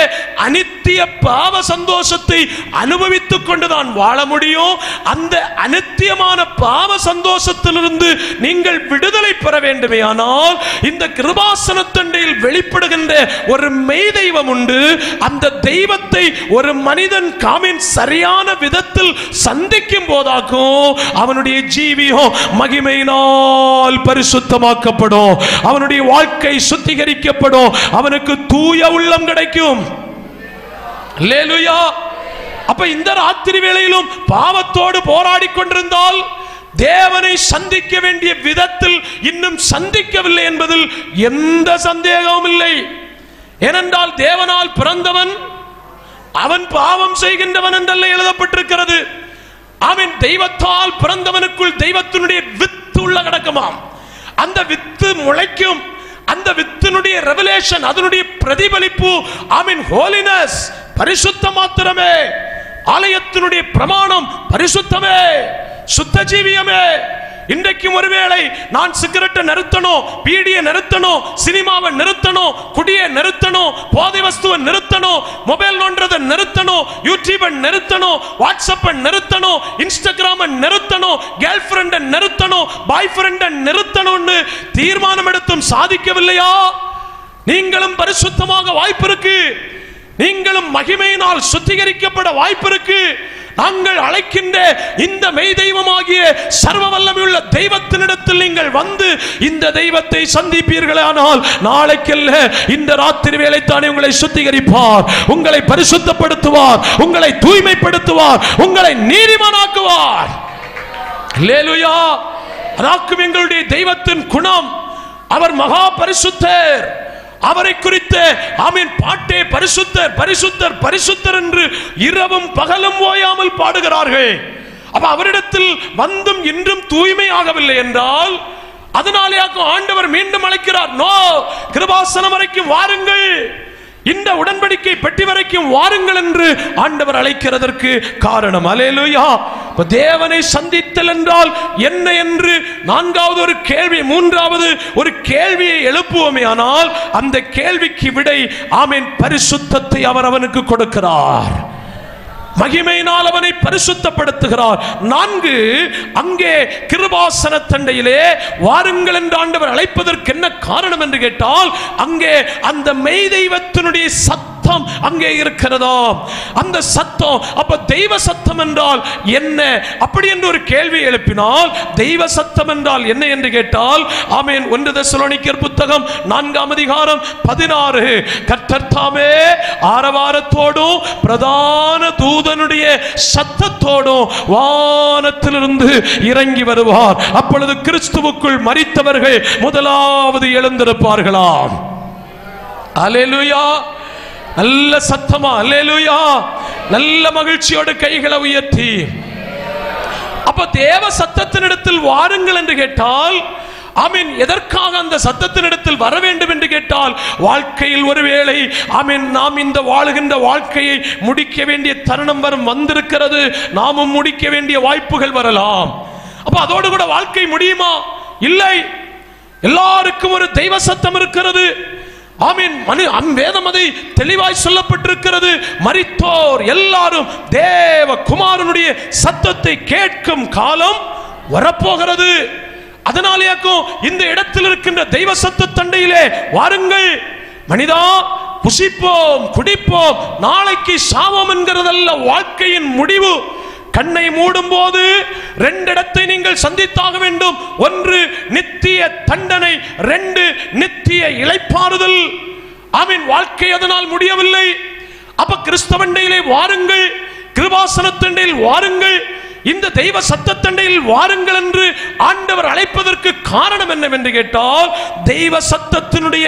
அனித்திய பாவ சந்தோஷத்தை அனுபவித்துக் கொண்டுதான் வாழ முடியும். அந்த அனித்தியமான பாவ சந்தோஷத்திலிருந்து நீங்கள் விடுதலை பெற வேண்டுமே ஆனால், இந்த கிருபாசனத்தண்டையில் வெளிப்படுகின்ற ஒரு மெய் தெய்வம் உண்டு. அந்த தெய்வத்தை ஒரு மனிதன் காமின் சரியான விதத்தில் சந்திக்கும் போதாக்கும் அவனுடைய ஜீவியம் மகிமையினால் பரிசுத்தமாக்கப்படும், அவனுடைய வாழ்க்கை சுத்திகரிக்கப்படும், அவனுக்கு தூய உள்ளம் கிடைக்கும். அல்லேலூயா. அப்ப இந்த ராத்திரி வேளையிலும் பாவத்தோடு போராடி கொண்டிருந்தால், தேவனை சந்திக்க வேண்டிய விதத்தில் இன்னும் சந்திக்கவில்லை என்பதில் எந்த சந்தேகமும் இல்லை. ஏனென்றால் தேவனால் பிறந்தவன் அவன் பாவம் செய்கின்றவன் என்றல்ல எழுதப்பட்டிருக்கிறது. அவன் தெய்வத்தால் பிறந்தவனுக்குள் தெய்வத்தினுடைய வித்து உள்ள கிடக்குமாம். அந்த வித்து முளைக்கும். அந்த வித்தினுடைய ரெவலேஷன், அதனுடைய பிரதிபலிப்பு ஆமீன் ஹோலினஸ், பரிசுத்தம் மாத்திரமே. ஆலயத்தினுடைய பிரமாணம் பரிசுத்தமே, சுத்த ஜீவியமே. இன்றைக்கும் ஒருவேளை நான் சிகரெட்டை நிறுத்தணும், பீடியை நிறுத்தணும், சினிமாவை நிறுத்தணும், குடியை நிறுத்தணும், போதை வஸ்துவை நிறுத்தணும், மொபைல் நோன்றதை நிறுத்தணும், யூடியூபை நிறுத்தணும், வாட்ஸ்அப்பை நிறுத்தணும், இன்ஸ்டாகிராமை நிறுத்தணும், கேர்ள் ஃப்ரெண்டை நிறுத்தணும், பாய் ஃப்ரெண்டை நிறுத்தணும்னு தீர்மானம் எடுத்தும் சாதிக்கவில்லையா? நீங்களும் பரிசுத்தமாக வாய்ப்பு இருக்கு. நீங்களும் மகிமையினால் சுத்திகரிக்கப்பட வாய்ப்பு இருக்கு. நாங்கள் அழைக்கின்ற இந்த மெய் தெய்வமாகிய சர்வ வல்லமையுள்ள தெய்வத்தினிடத்தில் நீங்கள் வந்து இந்த தெய்வத்தை சந்திப்பீர்களானால், நாளைக்கல்ல இந்த ராத்திரி வேளைத்தானே உங்களை சுத்திகரிப்பார், உங்களை பரிசுத்தப்படுத்துவார், உங்களை தூய்மைப்படுத்துவார், உங்களை நீதிமானாக்குவார். அல்லேலூயா. அதாக்கும் எங்களுடைய தெய்வத்தின் குணம். அவர் மகா பரிசுத்தர். அவரை குறித்த ஆமீன் பாட்டே பரிசுத்தர் பரிசுத்தர் பரிசுத்தர் என்று இரவும் பகலும் ஓயாமல் பாடுகிறார்கள். அப்ப அவரிடத்தில் வந்தும் இன்றும் தூய்மையாகவில்லை என்றால், அதனாலே ஆண்டவர் மீண்டும் அழைக்கிறார், நோ, கிருபாசனம் வரைக்கும் வாருங்கள். இந்த உடன்படிக்கை பெட்டி வரைக்கும் வாருங்கள் என்று ஆண்டவர் அழைக்கிறதற்கு காரணம். அல்லேலூயா. தேவனை சந்தித்தல் என்றால் என்ன என்று நான்காவது ஒரு கேள்வி, மூன்றாவது ஒரு கேள்வியை எழுப்புவோமே, ஆனால் அந்த கேள்விக்கு விடை ஆமென் பரிசுத்தத்தை அவர் அவனுக்கு கொடுக்கிறார். மகிமையினால் அவனை பரிசுத்தப்படுத்துகிறார். 4, அங்கே கிருபாசன தண்டையிலே வாருங்கள் என்று ஆண்டவர் அழைப்பதற்கு என்ன காரணம் என்று கேட்டால், அங்கே அந்த மெய் தெய்வத்தினுடைய சத்தம் அங்கே இருக்கிறதா. அந்த சத்தம், அப்ப தெய்வ சத்தம் என்றால் என்ன அப்படி என்று ஒரு கேள்வி எழுப்பினால், தெய்வ சத்தம் என்றால் என்ன என்று கேட்டால், ஆமென் 1 தெசலோனிக்கர் புத்தகம் 4ஆம் அதிகாரம் 16, கர்த்தர் தாமே ஆரவாரத்தோடும் பிரதான தூதனுடைய சத்தத்தோடும் வானத்திலிருந்து இறங்கி வருவார். அப்பொழுது கிறிஸ்துவுக்குள் மரித்தவர்கள் முதலாவது எழுந்திருப்பார்களாம். அல்லேலூயா. நல்ல சத்தமா அல்லேலூயா. நல்ல மகிழ்ச்சியோடு கைகளை உயர்த்தி, அப்ப தேவ சத்தத்தினிடத்தில் வாருங்கள் என்று கேட்டால், ஆமீன், எதற்காக அந்த சத்தத்தினிடத்தில் வர வேண்டும் என்று கேட்டால், வாழ்க்கையில் ஒருவேளை ஆமீன் நாம் இந்த வாழுகின்ற வாழ்க்கையை முடிக்க வேண்டிய தருணம் வந்திருக்கிறது. நாமும் முடிக்க வேண்டிய வாய்ப்புகள் வரலாம். அப்ப அதோடு கூட வாழ்க்கை முடியுமா? இல்லை. எல்லாருக்கும் ஒரு தெய்வ சத்தம் இருக்கிறது. ஆமீன். வேதம் அதை தெளிவாய் சொல்லப்பட்டிருக்கிறது. மரித்தோர் எல்லாரும் தேவ குமாரனுடைய சத்தத்தை கேட்கும் காலம் வரப்போகிறது. அதனாலேயாக்கும் இந்த இடத்தில் இருக்கின்ற தெய்வ சத்த தண்டையிலே வாருங்கள் மனிதா, புசிப்போம் குடிப்போம், நாளைக்கு சாவோம் என்கிறதல்ல வாழ்க்கையின் முடிவு. கண்ணை மூடும் போது 2 இடத்தை நீங்கள் சந்தித்தாக வேண்டும். 1 நித்திய தண்டனை, 2 நித்திய இளைப்பாறுதல். ஆமீன். வாழ்க்கை அதனால் முடியவில்லை. அப்ப கிறிஸ்தவண்டையிலே வாருங்கள், கிருபாசனத்தண்டையில் வாருங்கள், இந்த தெய்வ சத்தத்தண்டையில் வாருங்கள் என்று ஆண்டவர் அழைப்பதற்கு காரணம் என்னவென்று கேட்டால், தெய்வ சத்தத்தினுடைய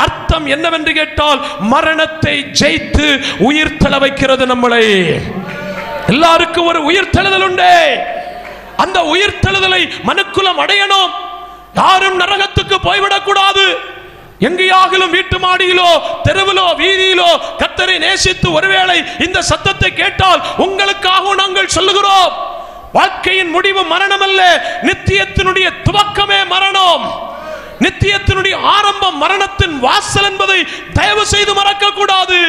அர்த்தம் என்னவென்று கேட்டால், மரணத்தை ஜெயித்து உயிர் தள வைக்கிறது நம்மளை. எல்லாருக்கும் ஒரு உயிர் தெழுதல் உண்டு. அந்த உயிர் தெழுதலை மனுக்குலம் அடையணும். யாரும் நரகத்துக்கு போய்விடக் கூடாது. எங்கேயாகிலும் வீட்டு மாடியிலோ தெருவிலோ வீதியிலோ கர்த்தரை நேசித்து ஒருவேளை இந்த சத்தத்தை கேட்டால் உங்களுக்காக நாங்கள் சொல்லுகிறோம், வாழ்க்கையின் முடிவு மரணம் அல்ல, நித்தியத்தினுடைய துவக்கமே மரணம். நித்தியத்தினுடைய ஆரம்பம் மரணத்தின் வாசல் என்பதை தயவு செய்து மறக்க கூடாது.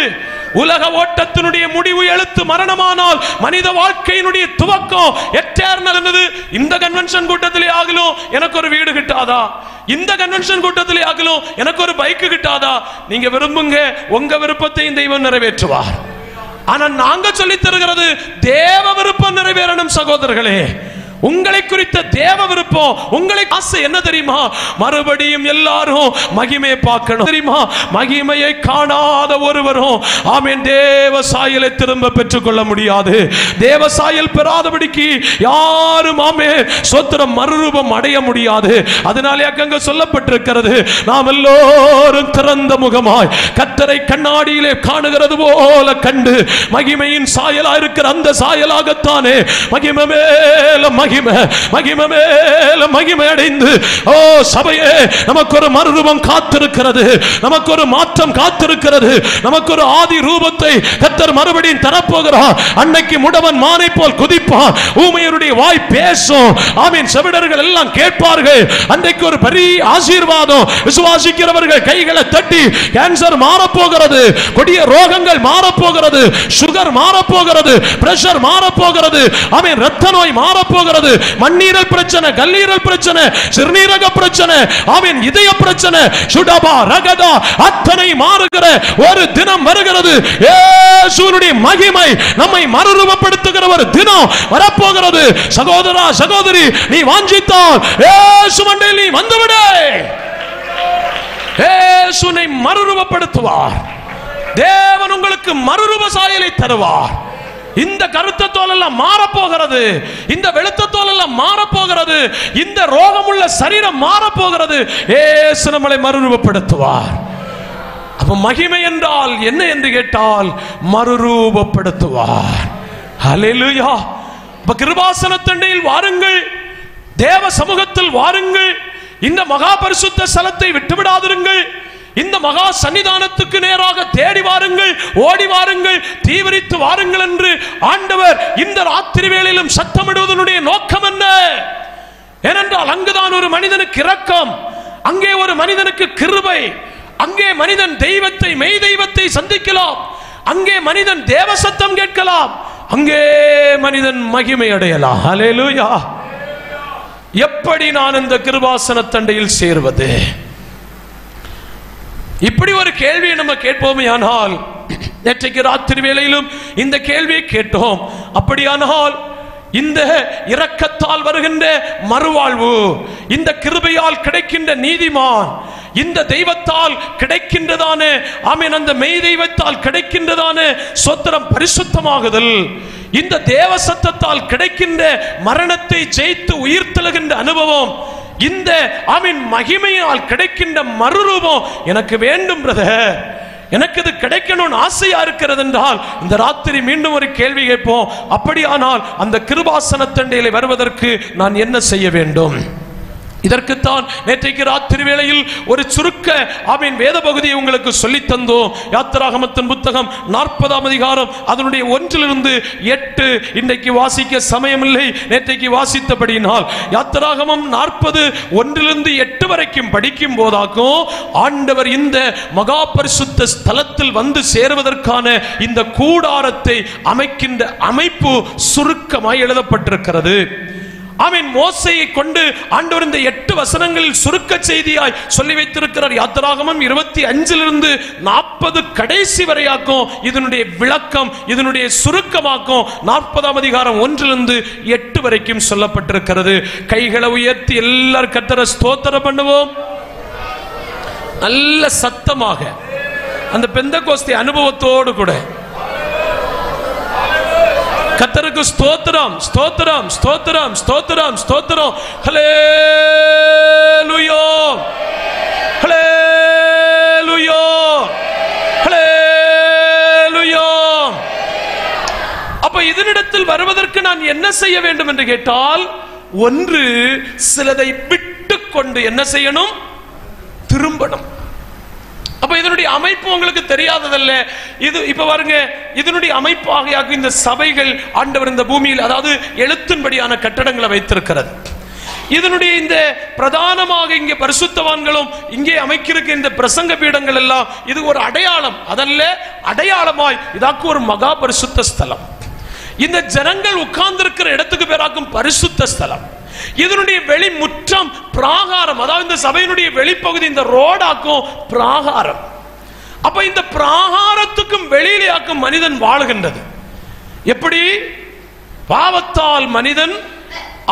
உலக ஓட்டத்தினுடைய முடிவு எழுத்து மரணமானால் மனித வாழ்க்கையினுடைய துவக்கம் எட்டர்னல் என்னது? இந்த கன்வென்ஷன் கூட்டத்திலே ஆகலும் எனக்கு ஒரு வீடு கிட்டாதா, இந்த கன்வென்ஷன் கூட்டத்திலே ஆகலும் எனக்கு ஒரு பைக் கிட்டாதா, நீங்க விரும்புங்க, உங்க விருப்பத்தையும் தெய்வம் நிறைவேற்றுவார். ஆனா நாங்க சொல்லி தருகிறது தேவ விருப்பம் நிறைவேறணும். சகோதரர்களே, உங்களை குறித்த தேவ விருப்பம், உங்களை ஆசை என்ன தெரியுமா? மறுபடியும் எல்லாரும் மகிமையை பார்க்கணும் தெரியுமா? மகிமையை காணாத ஒருவரும் ஆமென் தேவ சாயலை திரும்ப பெற்றுக்கொள்ள முடியாது. தேவ சாயல் பெறாதபடிக்கு யாரும் ஆமென் சோத்திரம் மறுரூபம் அடைய முடியாது. அதனாலே அங்க சொல்லப்பட்டிருக்கிறது, நாம் எல்லோரும் திறந்த முகமாய் கர்த்தரை கண்ணாடியிலே காணுகிறது போல கண்டு மகிமையின் சாயலா இருக்கிற அந்த சாயலாகத்தானே மகிமை மேல மகிமை மேல மகிமை அடைந்து, ஓ சபையே, நமக்கு ஒரு மறுரூபம் காத்திருக்கிறது, நமக்கு ஒரு மாற்றம் காத்திருக்கிறது, நமக்கு ஒரு ஆதி ரூபத்தை கர்த்தர் மறுபடியும் தரப்போகிறார். அன்னைக்கு முடவன் மானை போல் குதிப்பான், ஊமையருடைய வாய் பேசும், ஆமீன், செவிடர்கள் எல்லாம் கேட்பார்கள். அன்றைக்கு ஒரு பெரிய ஆசீர்வாதம். விசுவாசிக்கிறவர்கள் கைகளை தட்டி, கேன்சர் மாறப்போகிறது, கொடிய ரோகங்கள் மாறப்போகிறது, சுகர் மாறப்போகிறது, பிரஷர் மாறப்போகிறது, ஆமீன், இரத்த நோய் மாறப்போகிறது, மண்ணீரல் பிரச்சனை, கல்லீரல் பிரச்சனை, சிறுநீரக பிரச்சனை, ஆமீன், இதய பிரச்சனை, சுடபா ரகதா அத்தனை மாறுகிற ஒரு தினம் வருகிறது. இயேசுவினுடைய மகிமை நம்மை மறுரூபப்படுத்துகிற ஒரு தினம் வரப்போகிறது. சகோதரா சகோதரி, நீ வாஞ்சித்தால் இயேசு மண்டையில் நீ வந்துவிடு. இயேசுவை மறுரூபப்படுத்துவார். தேவன் உங்களுக்கு மறுரூப சாயலை தருவார். இந்த கருத்த தோல் எல்லாம் மாறப்போகிறது, இந்த வெளுத்த தோல் எல்லாம் மாறப்போகிறது, இந்த ரோகமுள்ள சரீரம் மாறப்போகிறது. இயேசு நம்மளை மறுரூபப்படுத்துவார். அப்ப மகிமை என்றால் என்ன என்று கேட்டால் மறுரூபப்படுத்துவார். ஹல்லேலூயா. அப்ப கிருபாசன தண்டையில் வாருங்கள், தேவ சமூகத்தில் வாருங்கள், இந்த மகா பரிசுத்த ஸ்தலத்தை விட்டுவிடாதிருங்கள். இந்த மகா சன்னிதானத்துக்கு நேராக தேடி வாருங்கள், ஓடி வாருங்கள், தீவிரித்து வாருங்கள் என்று ஆண்டவர் இந்த ராத்திரி வேளையிலும் சத்தமிடுவதனுடைய நோக்கம் என்ன? ஏனென்றால் அங்குதான் ஒரு மனிதனுக்கு இரக்கம், அங்கே ஒரு மனிதனுக்கு கிருபை, அங்கே மனிதன் தெய்வத்தை, மெய் தெய்வத்தை சந்திக்கலாம், அங்கே மனிதன் தேவ சத்தம் கேட்கலாம், அங்கே மனிதன் மகிமை அடையலாம். ஹல்லேலூயா. எப்படி நான் இந்த கிருபாசன தண்டையில் சேர்வது? இப்படி ஒரு கேள்வியை நம்ம கேட்போமே ஆனால், நேற்றைக்கு ராத்திரி வேளையிலும் இந்த கேள்வியை கேட்டோம். அப்படியானால் இந்த இரக்கத்தால் வருகின்ற மறுவாழ்வு, இந்த கிருபையால் கிடைக்கின்ற நீதிமான், இந்த தெய்வத்தால் கிடைக்கின்றதான ஆமென், அந்த மெய் தெய்வத்தால் கிடைக்கின்றதான சொத்திரம் பரிசுத்தமாகுதல், இந்த தேவ சத்தத்தால் கிடைக்கின்ற மரணத்தை ஜெயித்து உயிர் தெழுகின்ற அனுபவம், இந்த ஆமென் மகிமையால் கிடைக்கின்ற மறுரூபம் எனக்கு வேண்டும் பிரதர், எனக்கு இது கிடைக்கணும்னு ஆசையா இருக்கிறது என்றால் இந்த ராத்திரி மீண்டும் ஒரு கேள்வி கேட்போம். அப்படியானால் அந்த கிருபாசன தண்டையிலே வருவதற்கு நான் என்ன செய்ய வேண்டும்? இதற்குத்தான் நேற்றைக்கு ராத்திரி வேளையில் ஒரு சுருக்க ஆமென் வேத பகுதியை உங்களுக்கு சொல்லி தந்தோம். யாத்திராகமத்தின் புத்தகம் 40ஆம் அதிகாரம் அதனுடைய 1-8 இன்றைக்கு வாசிக்க சமயமில்லை, நேற்றைக்கு வாசித்தபடியினால் யாத்திராகமம் 40:1-8 வரைக்கும் படிக்கும் போதாக்கும் ஆண்டவர் இந்த மகா பரிசுத்த ஸ்தலத்தில் வந்து சேருவதற்கான இந்த கூடாரத்தை அமைக்கின்ற அமைப்பு சுருக்கமாய் எழுதப்பட்டிருக்கிறது. ஆமென். மோசேயை கொண்டு ஆண்டவர் இந்த 8 வசனங்களில் சுருக்க செய்தியாய் சொல்லி வைத்திருக்கிறார். யாத்திராகமம் 25-40 கடைசி வரையாக்கும் இதனுடைய விளக்கம், இதனுடைய சுருக்கமாக்கும் 40ஆம் அதிகாரம் 1-8 வரைக்கும் சொல்லப்பட்டிருக்கிறது. கைகளை உயர்த்தி எல்லாரும் கர்த்தரை ஸ்தோத்திரம் பண்ணுவோம். நல்ல சத்தமாக அந்த பெந்தெகோஸ்தே அனுபவத்தோடு கூட கர்த்தருக்கு ஸ்தோத்திரம், ஸ்தோத்திரம், ஸ்தோத்திரம், ஸ்தோத்திரம், ஸ்தோத்திரம். ஹல்லேலூயா, ஹல்லேலூயா, ஹல்லேலூயா. அப்ப இதனிடத்தில் வருவதற்கு நான் என்ன செய்ய வேண்டும் என்று கேட்டால், ஒன்று சிலதை விட்டு கொண்டு என்ன செய்யணும்? திரும்பணும். அப்ப இதனுடைய அமைப்பு உங்களுக்கு தெரியாததல்ல. இது இப்ப பாருங்க, இதனுடைய அமைப்பாக இந்த சபைகள் ஆண்டவர் இந்த பூமியில், அதாவது எழுத்தின்படியான கட்டடங்களை வைத்திருக்கிறது. இதனுடைய இந்த பிரதானமாக இங்கே பரிசுத்தவான்களும் இங்கே அமைக்கிற இந்த பிரசங்க பீடங்கள் எல்லாம் இது ஒரு அடையாளம், அதல்ல அடையாளமாய் இதாக்கு ஒரு மகா பரிசுத்த ஸ்தலம். இந்த ஜனங்கள் உட்கார்ந்திருக்கிற இடத்துக்கு பேராக்கும் பரிசுத்த ஸ்தலம். இதனுடைய வெளி முற்றம் பிராகாரம், அதாவது இந்த சபையினுடைய வெளிப்பகுதி இந்த ரோடாக்கும் பிராகாரம். அப்ப இந்த பிராகாரத்துக்கும் வெளியிலேயாக்கும் மனிதன் வாழுகின்றது. எப்படி? பாவத்தால் மனிதன்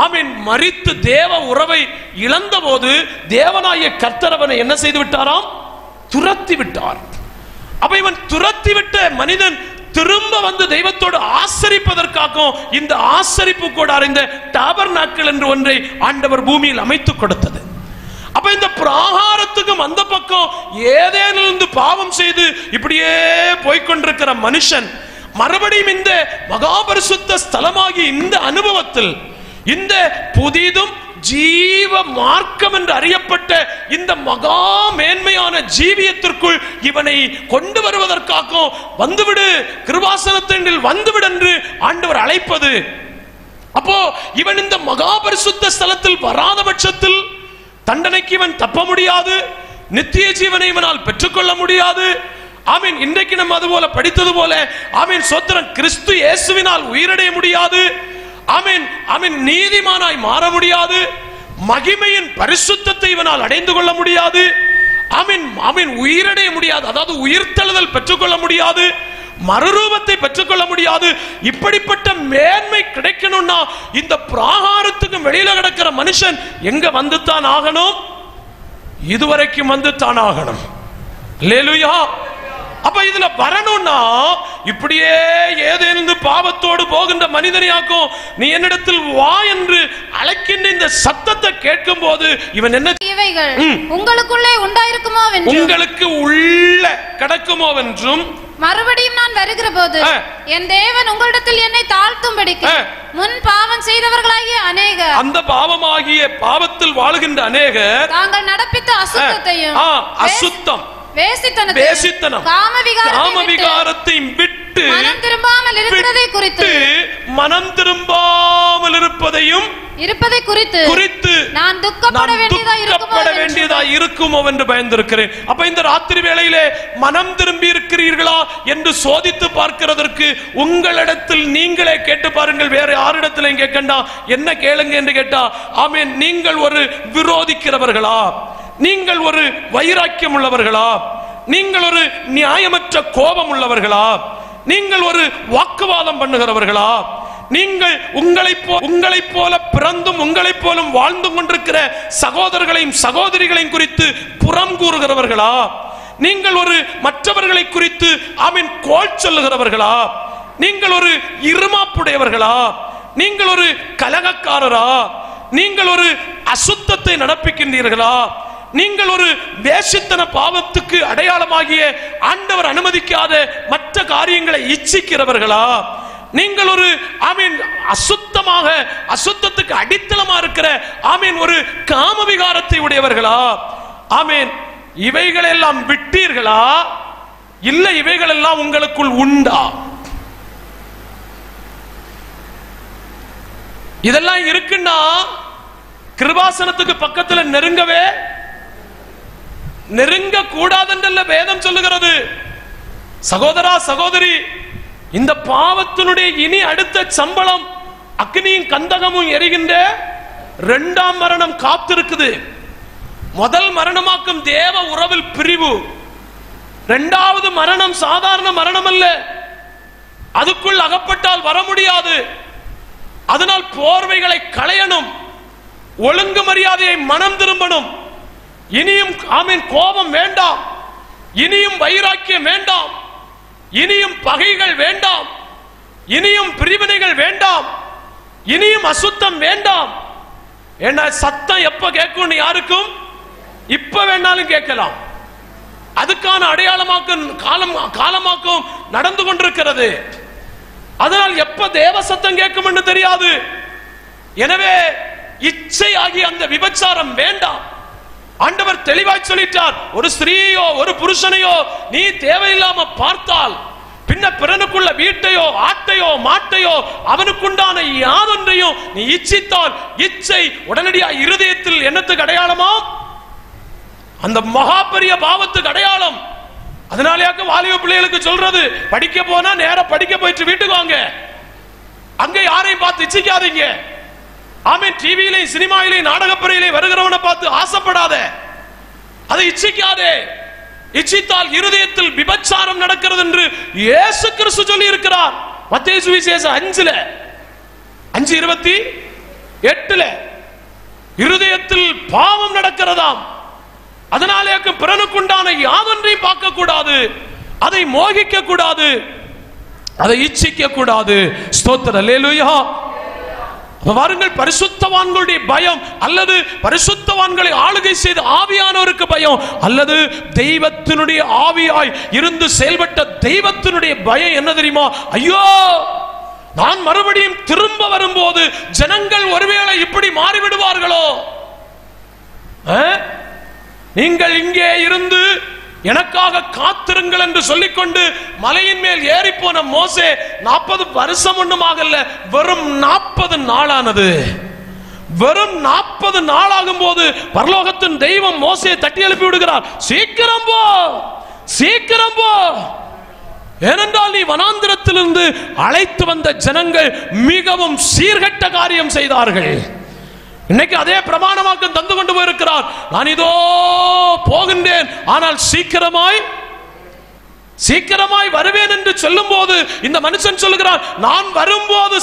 ஆமென் மரித்து தேவ உறவை இழந்த போது தேவனாகிய கர்த்தர் அவனை என்ன செய்து விட்டாராம்? துரத்தி விட்டார். அப்ப இவன் துரத்தி விட்ட மனிதன் திரும்ப வந்து தெய்வத்தோடு ஆசரிப்பதற்காகவும் இந்த ஆசரிப்பு கூடார, இந்த டாபர்நாக்கிள் என்று ஒன்றை ஆண்டவர் பூமியில் அமைத்து கொடுத்தது. அப்ப இந்த பிராகாரத்துக்கும் அந்த பக்கம் ஏதேனிலிருந்து பாவம் செய்து இப்படியே போய்கொண்டிருக்கிற மனுஷன் மறுபடியும் இந்த மகாபரிசுத்த ஸ்தலமாகி இந்த அனுபவத்தில், இந்த புதிதும் ஜீவ மார்க்கம் என்று அறியப்பட்ட இந்த மகா மேன்மையான ஜீவியத்திற்குள் இவனை கொண்டு வருவதற்காக வந்துவிடு, கிருபாசனத்தில் வந்துவிடு என்று ஆண்டவர் அழைப்பது. அப்போ இவன் இந்த மகா பரிசுத்த ஸ்தலத்தில் வராத பட்சத்தில் தண்டனைக்கு இவன் தப்ப முடியாது, நித்திய ஜீவனை இவனால் பெற்றுக்கொள்ள முடியாது. ஆமீன். இன்றைக்கு நம்ம அதுபோல படித்தது போல ஆமீன் சோத்திரம், கிறிஸ்து இயேசுவினால் உயிரடைய முடியாது. ஆமீன். ஆமீன். நீதிமானாய் மாற முடியாது. மகிமையின் பரிசுத்தத்தை இவனால் அடைந்து கொள்ள முடியாது. ஆமீன். ஆமீன். உயிரடைய முடியாது, அதாவது உயிர்த்தெழுதல் பெற்றுக்கொள்ள முடியாது, மறுரூபத்தை பெற்றுக்கொள்ள முடியாது. இப்படிப்பட்ட மேன்மை கிடைக்கணும்னா இந்த பிராகாரத்துக்கு வெளியில கிடக்கிற மனுஷன் எங்க வந்துத்தான் ஆகணும்? இதுவரைக்கும் வந்துத்தான் ஆகணும். அல்லேலூயா. அப்ப இதுல வரணும்னா இப்படியே ஏதேனும் பாவத்தோடு போகின்ற மனிதனையாக்கும் நீ என்னிடத்தில் வா என்று அழைக்கின்ற இந்த சத்தத்தை கேட்கும் போது இவன் என்ன, இவைகள் உங்களுக்குள்ளே உண்டாயிருக்குமோ வென்றும், உங்களுக்கு உள்ள கிடக்குமோ வென்றும், மறுபடியும் நான் வருகிற போது என் தேவன் உங்களிடத்தில் என்னை தாழ்த்தும்படிக்கு முன் பாவம் செய்தவர்களாகிய அநேகர், அந்த பாவமாகிய பாவத்தில் வாழுகின்ற அநேகர் தாங்கள் நடப்பித்த அசுத்தத்தையும், அசுத்தம் வேசித்தனம் காமவிகாரத்தை விட்டு மனம் திரும்பாமல் இருப்பதையும் குறித்து நான் துக்கப்பட வேண்டியதா இருக்குமோ என்று பயந்திருக்கிறேன். அப்ப இந்த ராத்திரி வேளையிலே மனம் திரும்பி இருக்கிறீர்களா என்று சோதித்து பார்க்கிறதற்கு உங்களிடத்தில் நீங்களே கேட்டு பாருங்கள். வேற யாரிடத்திலும் கேட்கண்டா. என்ன கேளுங்க என்று கேட்டா, ஆமென், நீங்கள் ஒரு விரோதிக்கிறவர்களா? நீங்கள் ஒரு வைராக்கியம் உள்ளவர்களா? நீங்கள் ஒரு நியாயமற்ற கோபம் உள்ளவர்களா? நீங்கள் ஒரு வாக்குவாதம் பண்ணுகிறவர்களா? நீங்கள் உங்களைப் போல பிறந்தும் உங்களைப் போலும் வாழ்ந்து கொண்டிருக்கிற சகோதரர்களையும் சகோதரிகளையும் குறித்து புறம் கூறுகிறவர்களா? நீங்கள் ஒரு மற்றவர்களை குறித்து ஆமென் கோள் சொல்லுகிறவர்களா? நீங்கள் ஒரு இருமாப்புடையவர்களா? நீங்கள் ஒரு கலகக்காரரா? நீங்கள் ஒரு அசுத்தத்தை நடப்பிக்கின்றீர்களா? நீங்கள் ஒரு வேசித்தன பாவத்துக்கு அடையாளமாகிய ஆண்டவர் அனுமதிக்காத மற்ற காரியங்களை இச்சிக்கிறவர்களா? நீங்கள் ஒரு ஆமீன் அசுத்தமாக அசுத்தத்துக்கு அடித்தளமா இருக்கிற ஆமீன் ஒரு காமவிகாரத்தை உடையவர்களா? ஆமீன், இவைகளெல்லாம் விட்டீர்களா? இல்ல இவைகள் எல்லாம் உங்களுக்குள் உண்டா? இதெல்லாம் இருக்குன்னா கிருபாசனத்துக்கு பக்கத்துல நெருங்க கூடாதென்றல்ல வேதம் சொல்லுகிறது. சகோதரா சகோதரி, இந்த பாவத்தினுடைய இனி அடுத்த சம்பளம் அக்னியும் கந்தகமும் எரிகின்ற இரண்டாம் மரணம் காத்திருக்குது. முதல் மரணமாக்கும் தேவ உறவில் பிரிவு. இரண்டாவது மரணம் சாதாரண மரணம் அல்ல. அதுக்குள் அகப்பட்டால் வர முடியாது. அதனால் போர்வைகளை களையணும், ஒழுங்கு மரியாதையை மனம் திரும்பணும். இனியும் ஆமீன் கோபம் வேண்டாம், இனியும் வைராக்கியம் வேண்டாம், இனியும் பகைகள் வேண்டாம், இனியும் பிரிவினைகள் வேண்டாம், இனியும் அசுத்தம் வேண்டாம். ஏன்னா சத்தம் எப்ப கேட்கும் யாருக்கும்? இப்ப வேணாலும் கேட்கலாம். அதுக்கான அடையாளமாக்கும் காலமாக்கும் நடந்து கொண்டிருக்கிறது. அதனால் எப்ப தேவ சத்தம் கேட்கும் என்று தெரியாது. எனவே இச்சை ஆகிய அந்த விபச்சாரம் வேண்டாம். ஆண்டவர் தெளிவாய் சொல்லிட்டார். ஒரு ஸ்திரீயோ ஒரு புருஷனையோ நீ தேவையில்லாம பார்த்தால் பின்ன பிறனுக்குள்ள வீட்டையோ ஆட்டையோ மாட்டையோ அவனுக்குண்டான யாதொன்றையும் நீ இச்சித்தால் இச்சை உடனடியாக இருதயத்தில் என்னத்துக்கு அடையாளமா? அந்த மகா பெரிய பாவத்துக்கு அடையாளம். அதனாலேயாக்க வாலிப பிள்ளைகளுக்கு சொல்றது, படிக்க போனா நேரா படிக்க போயிட்டு வீட்டுக்கு வாங்க, அங்க யாரையும் பார்த்து இச்சிக்காதீங்க. ஆமென். டிவியிலையும் சினிமாவிலையும் நாடகப்பறையிலையும் வருகிறவனை பார்த்து ஆசைப்படாத, அதை இச்சிக்காதே. இச்சித்தால் இருதயத்தில் விபச்சாரம் நடக்கிறது என்று இயேசு கிறிஸ்து சொல்லி இருக்கிறார். மத்தேயு சுவிசேஷம் 5:28 இருதயத்தில் பாவம் நடக்கிறதாம். அதனாலே பிறனுக்குண்டான யாதொன்றையும் பார்க்க கூடாது, அதை மோகிக்க கூடாது, அதை இச்சிக்க கூடாது. ஸ்தோத்திரம், அல்லேலூயா. வாருங்கள், பரிசுத்தவான்களுடைய பயம் அல்லது பரிசுத்தவான்களை ஆளுகை செய்த ஆவியானவருக்கு பயம் அல்லது தெய்வத்தினுடைய ஆவியாய் இருந்து செயல்பட்ட தெய்வத்தினுடைய பயம் என்ன தெரியுமா? ஐயோ, நான் மறுபடியும் திரும்ப வரும்போது ஜனங்கள் ஒருவேளை இப்படி மாறிவிடுவார்களோ. நீங்கள் இங்கே இருந்து எனக்காக காத்திருங்கள் என்று சொல்லிக்கொண்டு மலையின் மேல் ஏறி போன மோசே 40 வருஷம் ஒண்ணுமாகல, வெறும் 40 நாளானது. வெறும் 40 நாளாகும் போது பரலோகத்தின் தெய்வம் மோசேயை தட்டி எழுப்பி விடுகிறார். சீக்கிரம் போ, சீக்கிரம் போ, ஏனென்றால் நீ வனாந்திரத்திலிருந்து அழைத்து வந்த ஜனங்கள் மிகவும் சீர்கெட்ட காரியம் செய்தார்கள். இன்னைக்கு அதே பிரமாணமாக்கம் தந்து கொண்டு போயிருக்கிறார். நான் இதோ போகின்றேன், ஆனால் சீக்கிரமாய் வருவேன் என்று சொல்லும் போது இந்த மனுஷன் சொல்லுகிறான், நான் வரும்போது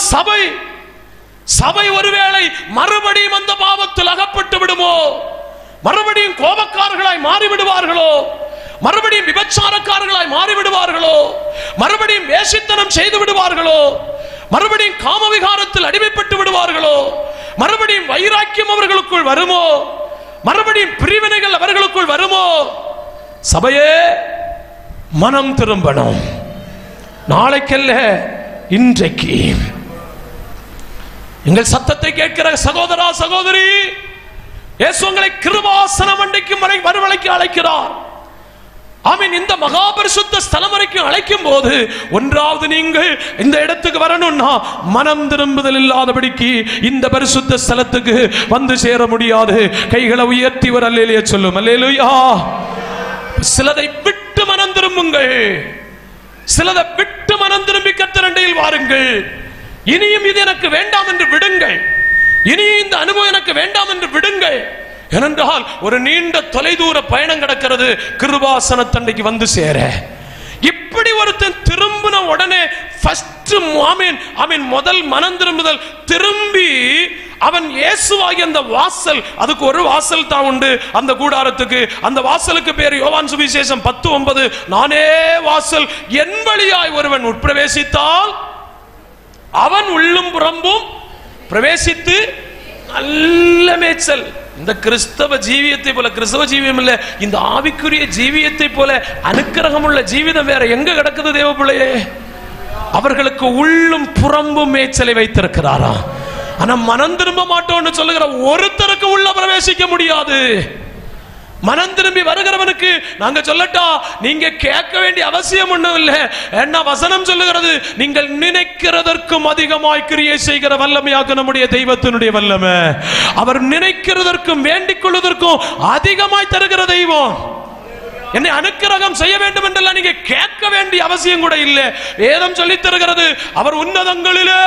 சபை ஒருவேளை மறுபடியும் அந்த பாவத்தில் அகப்பட்டு விடுமோ, மறுபடியும் கோபக்காரர்களாய் மாறிவிடுவார்களோ, மறுபடியும் விபச்சாரக்காரர்களாய் மாறிவிடுவார்களோ, மறுபடியும் வேசித்தனம் செய்து விடுவார்களோ, மறுபடியும் காமவிகாரத்தில் அடிமைப்பட்டு விடுவார்களோ, மறுபடியும் வைராக்கியம் அவர்களுக்குள் வருமோ, மறுபடியும் பிரிவினைகள் அவர்களுக்குள் வருமோ. சபையே, மனம் திரும்பணும். நாளைக்கல்ல, இன்றைக்கு. எங்கள் சத்தத்தை கேட்கிற சகோதரா சகோதரி, இயேசு உங்களை கிருபாசன மண்டைக்கு வரவழைக்க அழைக்கிறார். ஆமென். இந்த மகாபரிசுத்த ஸ்தலம் வரைக்கும் அழைக்கும் போது ஒன்றாவது நீங்கள் இந்த இடத்துக்கு வரணும்னா மனம் திரும்புதல் இல்லாதபடிக்கு இந்த பரிசுத்த ஸ்தலத்துக்கு வந்து சேர முடியாது. கைகளை உயர்த்தி ஒரு அல்லேலூயா சொல்லும். அல்லேலூயா. சிலதை விட்டு மனம் திரும்புங்கள், சிலதை விட்டு மனம் திரும்பி கர்த்தரண்டையில் வாருங்கள். இனியும் இது எனக்கு வேண்டாம் என்று விடுங்கள், இனியும் இந்த அனுபவம் எனக்கு வேண்டாம் என்று விடுங்கள். ஏனென்றால் ஒரு நீண்ட தொலைதூர பயணம் கிடக்கிறது கிருபாசனத்தண்டைக்கு வந்து சேர. இப்படி ஒருத்தன் திரும்பின உடனே முதல் மனம் திரும்புதல் திரும்பி அவன் இயேசுவாகி அந்த வாசல், அதுக்கு ஒரு வாசல் தான் உண்டு அந்த கூடாரத்துக்கு. அந்த வாசலுக்கு பேர் யோவான் சுவிசேஷம் 10:9, நானே வாசல், என் வழியாய் ஒருவன் உட்பிரவேசித்தால் அவன் உள்ளும் புறம்பும் பிரவேசித்து நல்ல மேய்ச்சல். இந்த கிறிஸ்தவ ஜீவியத்தை போல, கிறிஸ்தவ ஜீவியம் இல்ல, இந்த ஆவிக்குரிய ஜீவியத்தை போல அனுக்கிரகம் உள்ள ஜீவிதம் வேற எங்க கிடக்குது தேவ பிள்ளையே? அவர்களுக்கு உள்ளும் புறம்பும் மேய்ச்சலை வைத்திருக்கிறாரா? ஆனா மனம் திரும்ப மாட்டோம்னு சொல்லுகிற ஒருத்தருக்கு உள்ள பிரவேசிக்க முடியாது. மனம் திரும்பி வருகிறவனுக்கு நாங்க சொல்லட்டா, நீங்க கேட்க வேண்டிய அவசியம் ஒண்ணும் இல்லை. என்ன வசனம் சொல்லுகிறது? நீங்கள் நினைக்கிறதற்கும் அதிகமாய் கிரியை செய்கிற வல்லமையாக நம்முடைய தெய்வத்தினுடைய வல்லமை. அவர் நினைக்கிறதற்கும் வேண்டிக் கொள்வதற்கும் அதிகமாய் தருகிற தெய்வம். என்னை அனுக்கிரகம் செய்ய வேண்டும் என்றெல்லாம் நீங்க கேட்க வேண்டிய அவசியம் கூட இல்லை. வேதம் சொல்லி தருகிறது, அவர் உன்னதங்களிலே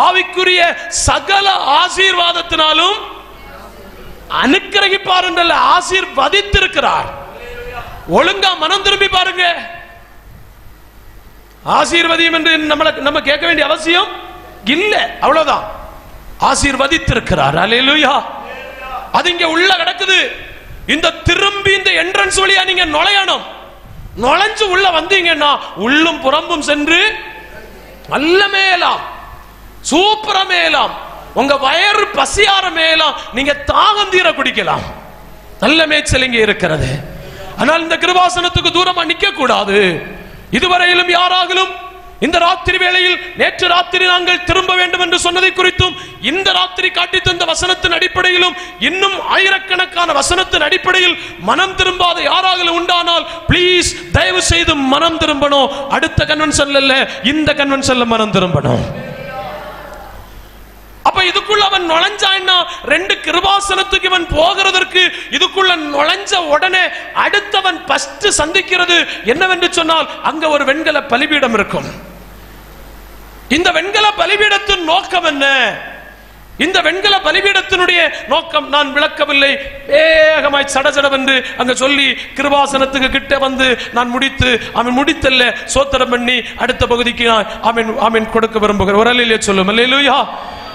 ஆவிக்குரிய சகல ஆசீர்வாதத்தினாலும் அனுக்கிரகிப்பார் என்றல்ல, ஆசீர்வதித்திருக்கிறார். ஒழுங்கா மனம் திரும்பி பாருங்க. ஆசீர்வதியும் என்று நம்ம கேட்க வேண்டிய அவசியம் இல்ல, அவ்வளவுதான். ஆசீர்வதித்திருக்கிறார். அல்லேலூயா. அது இங்க உள்ள கிடக்குது. இந்த திரும்பி இந்த என்ட்ரன்ஸ் வழியா நீங்க நுழையணும். நுழைஞ்சு உள்ள வந்தீங்கன்னா உள்ளும் புறம்பும் சென்று நல்ல மேலாம், சூப்பரா மேலாம், உங்க வயறு பசியார மேலாம், நீங்க தாகம் தீர குடிக்கலாம். நல்ல மேய்ச்சல் இங்கே இருக்கிறது. ஆனால் இந்த கிருபாசனத்துக்கு தூரமா நிக்க கூடாது. இதுவரையிலும் யாராகிலும் இந்த ராத்திரி வேளையில் நேற்று ராத்திரி நாங்கள் திரும்ப வேண்டும் என்று சொன்னதை குறித்தும், இந்த ராத்திரி காட்டி தந்த வசனத்தின் அடிப்படையிலும், இன்னும் ஆயிரக்கணக்கான வசனத்தின் அடிப்படையில் மனம் திரும்பாத யாராகிலும் உண்டானால் ப்ளீஸ் தயவு செய்து மனம் திரும்பணும். அடுத்த கன்வென்ஷன்ல இல்ல, இந்த கன்வென்ஷன்ல மனம் திரும்பணும். அப்ப இதுக்குள்ள அவன் நுழைஞ்சான்னா, ரெண்டு கிருபாசனத்துக்கு இவன் போகிறதற்கு இதுக்குள்ள நுழைஞ்ச உடனே அடுத்தவன் ஃபர்ஸ்ட் சந்திக்கிறது என்னவென்று சொன்னால், அங்க ஒரு வெண்கல பலிபீடம் இருக்கும். இந்த வெண்கல பலிபீடத்தின் நோக்கம் என்ன? இந்த வெண்கல பலிபீடத்தினுடைய நோக்கம் நான் விளக்கவில்லை. வேகமாய் சடசடவென்று அங்க சொல்லி கிருபாசனத்துக்கு கிட்ட வந்து நான் முடித்து, அவன் முடித்தல்ல, சோத்திரம் பண்ணி அடுத்த பகுதிக்கு அவன் கொடுக்க விரும்புகிறேன். ஒரு அல்லேலூயா சொல்லும். அல்லேலூயா.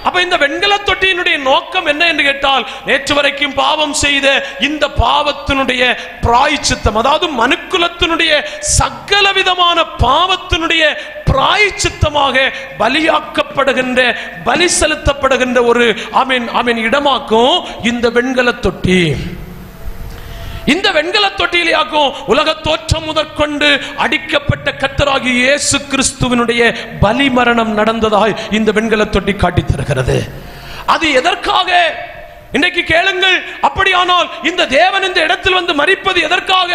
அப்ப இந்த வெண்கல தொட்டியினுடைய நோக்கம் என்ன என்று கேட்டால், நேற்று வரைக்கும் பாவம் செய்த இந்த பாவத்தினுடைய பிராயச்சித்தம், அதாவது மனுக்குலத்தினுடைய சகல விதமான பாவத்தினுடைய பிராயச்சித்தமாக பலியாக்கப்படுகின்ற, பலி செலுத்தப்படுகின்ற ஒரு இடமாக்கும் இந்த வெண்கல தொட்டி. இந்த வெண்கல தொட்டியிலேயாக்கும் உலக தோற்றம் முதற்கொண்டு அடிக்கப்பட்ட கர்த்தராகிய இயேசு கிறிஸ்துவினுடைய பலி மரணம் நடந்ததாய் இந்த வெண்கல தொட்டி காட்டி தருகிறது. அது எதற்காக? இன்றைக்கு கேளுங்கள். அப்படியானால் இந்த தேவன் இந்த இடத்தில் வந்து மரிப்பது எதற்காக?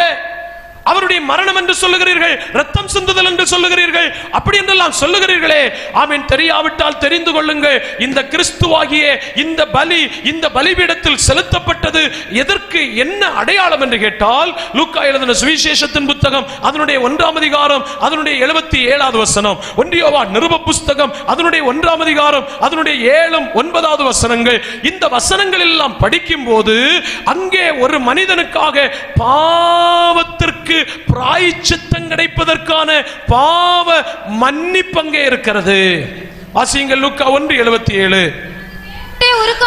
அவருடைய மரணம் என்று சொல்லுகிறீர்கள், ரத்தம் சிந்துதல் என்று சொல்லுகிறீர்கள், அப்படி என்றெல்லாம் சொல்லுகிறீர்களே. ஆமென். தெரியாவிட்டால் தெரிந்து கொள்ளுங்கள். இந்த கிறிஸ்துவாகிய இந்த பலி, இந்த பலிபீடத்தில் செலுத்தப்பட்டது எதற்கு, என்ன அடையாளம் என்று கேட்டால், லூக்கா எழுதின சுவிசேஷத்தின் புத்தகம் அதனுடைய 1ஆம் அதிகாரம் அதனுடைய 77வது வசனம், 1 யோவான் நிருப புஸ்தகம் அதனுடைய 1ஆம் அதிகாரம் அதனுடைய 7, 9வது வசனங்கள், இந்த வசனங்கள் எல்லாம் படிக்கும் போது அங்கே ஒரு மனிதனுக்காக பாவத்திற்கு பிராயச்சித்தம் கிடைப்பதற்கான பாவ மன்னிப்பு அங்கே இருக்கிறது. வாசியுங்கள் லூக்கா 1:77.